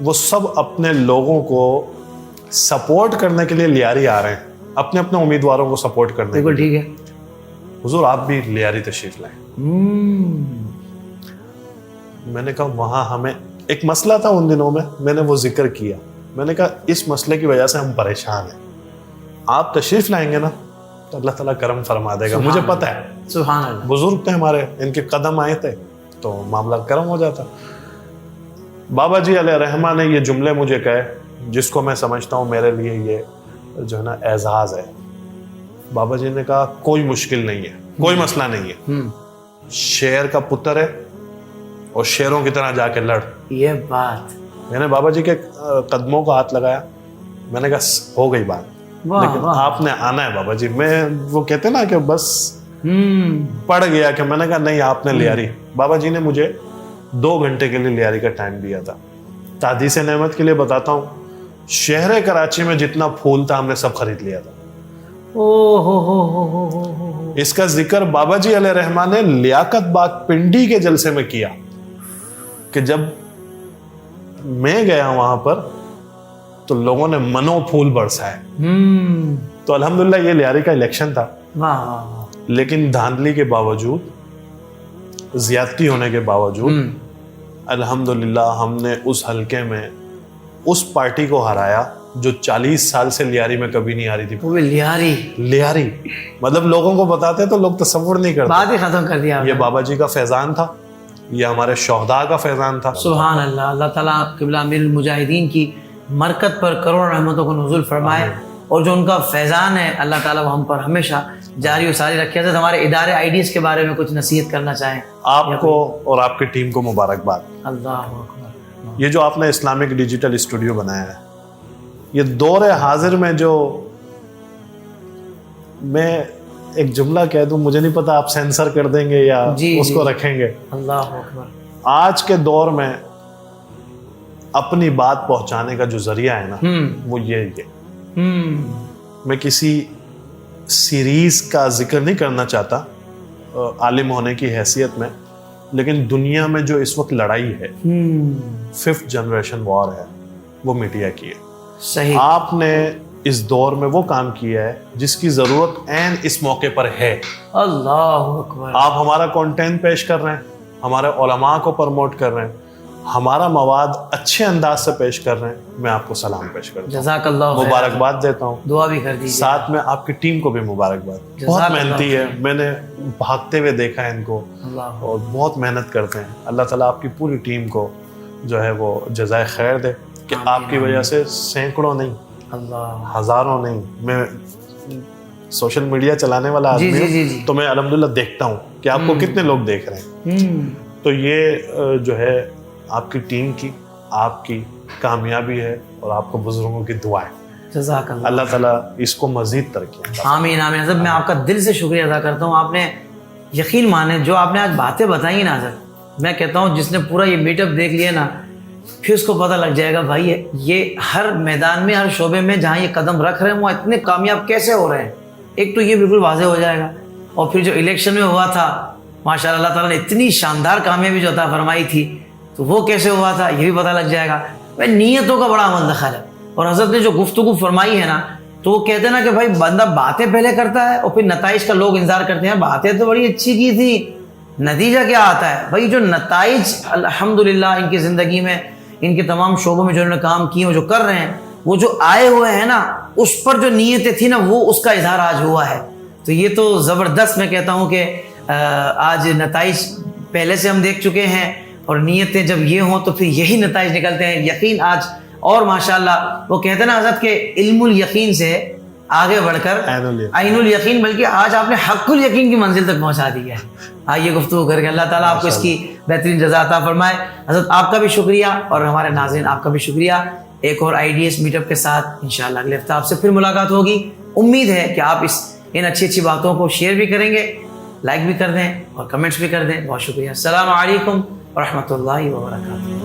وہ سب اپنے لوگوں کو سپورٹ کرنے کے لیے لیاری آ رہے ہیں, اپنے اپنے امیدواروں کو سپورٹ کرنے کے بالکل لیے. ٹھیک ہے. حضور آپ بھی لیاری تشریف لائیں. میں نے کہا وہاں ہمیں ایک مسئلہ تھا ان دنوں میں نے وہ ذکر کیا. میں نے کہا اس مسئلے کی وجہ سے ہم پریشان ہیں, آپ تشریف لائیں گے نا تو اللہ تعالیٰ کرم فرما دے گا. مجھے پتہ ہے, سبحان اللہ, بزرگ تھے ہمارے, ان کے قدم آئے تھے تو معاملہ کرم ہو جاتا. بابا جی علیہ رحمہ نے یہ جملے مجھے کہے جس کو میں سمجھتا ہوں میرے لیے یہ جو ہے نا اعزاز ہے. بابا جی نے کہا کوئی مشکل نہیں ہے, کوئی مسئلہ نہیں ہے, شیر کا پتر ہے اور شیروں کی طرح جا کے لڑ. یہ بات میں نے بابا جی کے قدموں کو ہاتھ لگایا. میں نے کہا ہو گئی بات, لیکن آپ نے آنا ہے بابا جی. میں وہ کہتے نا کہ بس پڑ گیا کہ میں نے کہا نہیں آپ نے لیاری. بابا جی نے مجھے 2 گھنٹے کے لیے لیاری کا ٹائم دیا تھا. تحدیث نعمت کے لیے بتاتا ہوں, شہر کراچی میں جتنا پھول تھا ہم نے سب خرید لیا تھا. اس کا ذکر بابا جی علیہ رحمٰن نے لیاقت باغ پنڈی کے جلسے میں کیا کہ جب میں گیا وہاں پر تو لوگوں نے منو پھول برسائے. تو الحمدللہ یہ لیاری کا الیکشن تھا, لیکن دھاندلی کے باوجود, زیادتی ہونے کے باوجود الحمدللہ ہم نے اس حلقے میں اس پارٹی کو ہرایا جو 40 سال سے لیاری میں کبھی نہیں آ رہی تھی. وہ لیاری مطلب لوگوں کو بتاتے تو لوگ تصور نہیں کرتے. بات ہی ختم کر دیا. یہ بابا جی کا فیضان تھا, یہ ہمارے شہداء کا فیضان تھا. سبحان اللہ. اللہ تعالیٰ قبلہ امیر المجاہدین کی مرکت پر کروڑ رحمتوں کو نزول فرمائے, اور جو ان کا فیضان ہے اللہ تعالیٰ وہ ہم پر ہمیشہ جاری و ساری رکھے. حضرت ہمارے ادارے آئیڈیز کے بارے میں کچھ نصیحت کرنا چاہیں آپ کو اور آپ کی ٹیم کو مبارکباد. اللہ اکبر. یہ جو آپ نے اسلامک ڈیجیٹل اسٹوڈیو بنایا ہے, یہ دور حاضر میں جو میں ایک جملہ کہہ دوں, مجھے نہیں پتا آپ سینسر کر دیں گے یا اس کو رکھیں گے. اللہ اکبر. آج کے دور میں اپنی بات پہنچانے کا جو ذریعہ ہے نا وہ یہ میں کسی سیریز کا ذکر نہیں کرنا چاہتا عالم ہونے کی حیثیت میں, لیکن دنیا میں جو اس وقت لڑائی ہے 5th جنریشن وار ہے وہ میڈیا کی ہے. صحیح. آپ نے اس دور میں وہ کام کیا ہے جس کی ضرورت عین اس موقع پر ہے. اللہ اکبر. آپ ہمارا کنٹینٹ پیش کر رہے ہیں, ہمارے علماء کو پروموٹ کر رہے ہیں, ہمارا مواد اچھے انداز سے پیش کر رہے ہیں. میں آپ کو سلام پیش کرتا ہوں, جزاک اللہ خیر. مبارکباد دیتا ہوں, دعا بھی کر دیجیے. ساتھ میں آپ کی ٹیم کو بھی مبارکباد. بہت محنتی ہے, میں نے بھاگتے ہوئے دیکھا ہے ان کو, اور بہت محنت کرتے ہیں. اللہ تعالیٰ آپ کی پوری ٹیم کو جو ہے وہ جزائے خیر دے کہ آپ کی وجہ سے سینکڑوں نہیں, ہزاروں نہیں, میں سوشل میڈیا چلانے والا آدمی ہوں تو میں الحمدللہ دیکھتا ہوں کہ آپ کو کتنے لوگ دیکھ رہے ہیں. تو یہ جو ہے آپ کی ٹیم کی, آپ کی کامیابی ہے اور آپ کو بزرگوں کی دعا ہے. جزاک اللہ. اللہ تعالیٰ اس کو مزید ترقی. آمین آمین. حضرت میں آپ کا دل سے شکریہ ادا کرتا ہوں. آپ نے یقین مانے جو آپ نے آج باتیں بتائی نا حضرت, میں کہتا ہوں جس نے پورا یہ میٹ اپ دیکھ لیا نا پھر اس کو پتہ لگ جائے گا بھائی یہ ہر میدان میں, ہر شعبے میں جہاں یہ قدم رکھ رہے ہیں وہ اتنے کامیاب کیسے ہو رہے ہیں. ایک تو یہ بالکل واضح ہو جائے گا, اور پھر جو الیکشن میں ہوا تھا ماشاءاللہ اللہ تعالیٰ نے اتنی شاندار کامیابی جو عطا فرمائی تھی تو وہ کیسے ہوا تھا یہ بھی پتہ لگ جائے گا. بھائی نیتوں کا بڑا عمل دخل ہے. اور حضرت نے جو گفتگو فرمائی ہے نا تو وہ کہتے ہیں نا کہ بھائی بندہ باتیں پہلے کرتا ہے اور پھر نتائج کا لوگ انتظار کرتے ہیں. باتیں تو بڑی اچھی کی تھی, نتیجہ کیا آتا ہے بھائی؟ جو نتائج الحمدللہ ان کی زندگی میں, ان کے تمام شعبوں میں جو انہوں نے کام کیے ہیں, جو کر رہے ہیں, وہ جو آئے ہوئے ہیں نا اس پر جو نیتیں تھیں نا وہ اس کا اظہار آج ہوا ہے. تو یہ تو زبردست, میں کہتا ہوں کہ آج نتائج پہلے سے ہم دیکھ چکے ہیں, اور نیتیں جب یہ ہوں تو پھر یہی نتائج نکلتے ہیں. یقین آج اور ماشاءاللہ وہ کہتے ہیں نا حضرت کہ علم الیقین سے آگے بڑھ کر عین الیقین, بلکہ آج آپ نے حق الیقین کی منزل تک پہنچا دی ہے. آئیے گفتگو کر کے, اللہ تعالیٰ آپ کو اس کی بہترین جزا عطا فرمائے. حضرت آپ کا بھی شکریہ اور ہمارے ناظرین آپ کا بھی شکریہ. ایک اور IDS میٹ اپ کے ساتھ انشاءاللہ اگلے ہفتہ آپ سے پھر ملاقات ہوگی. امید ہے کہ آپ ان اچھی باتوں کو شیئر بھی کریں گے, لائک بھی کر دیں اور کمنٹس بھی کر دیں. بہت شکریہ. السلام علیکم ورحمۃ اللہ وبرکاتہ.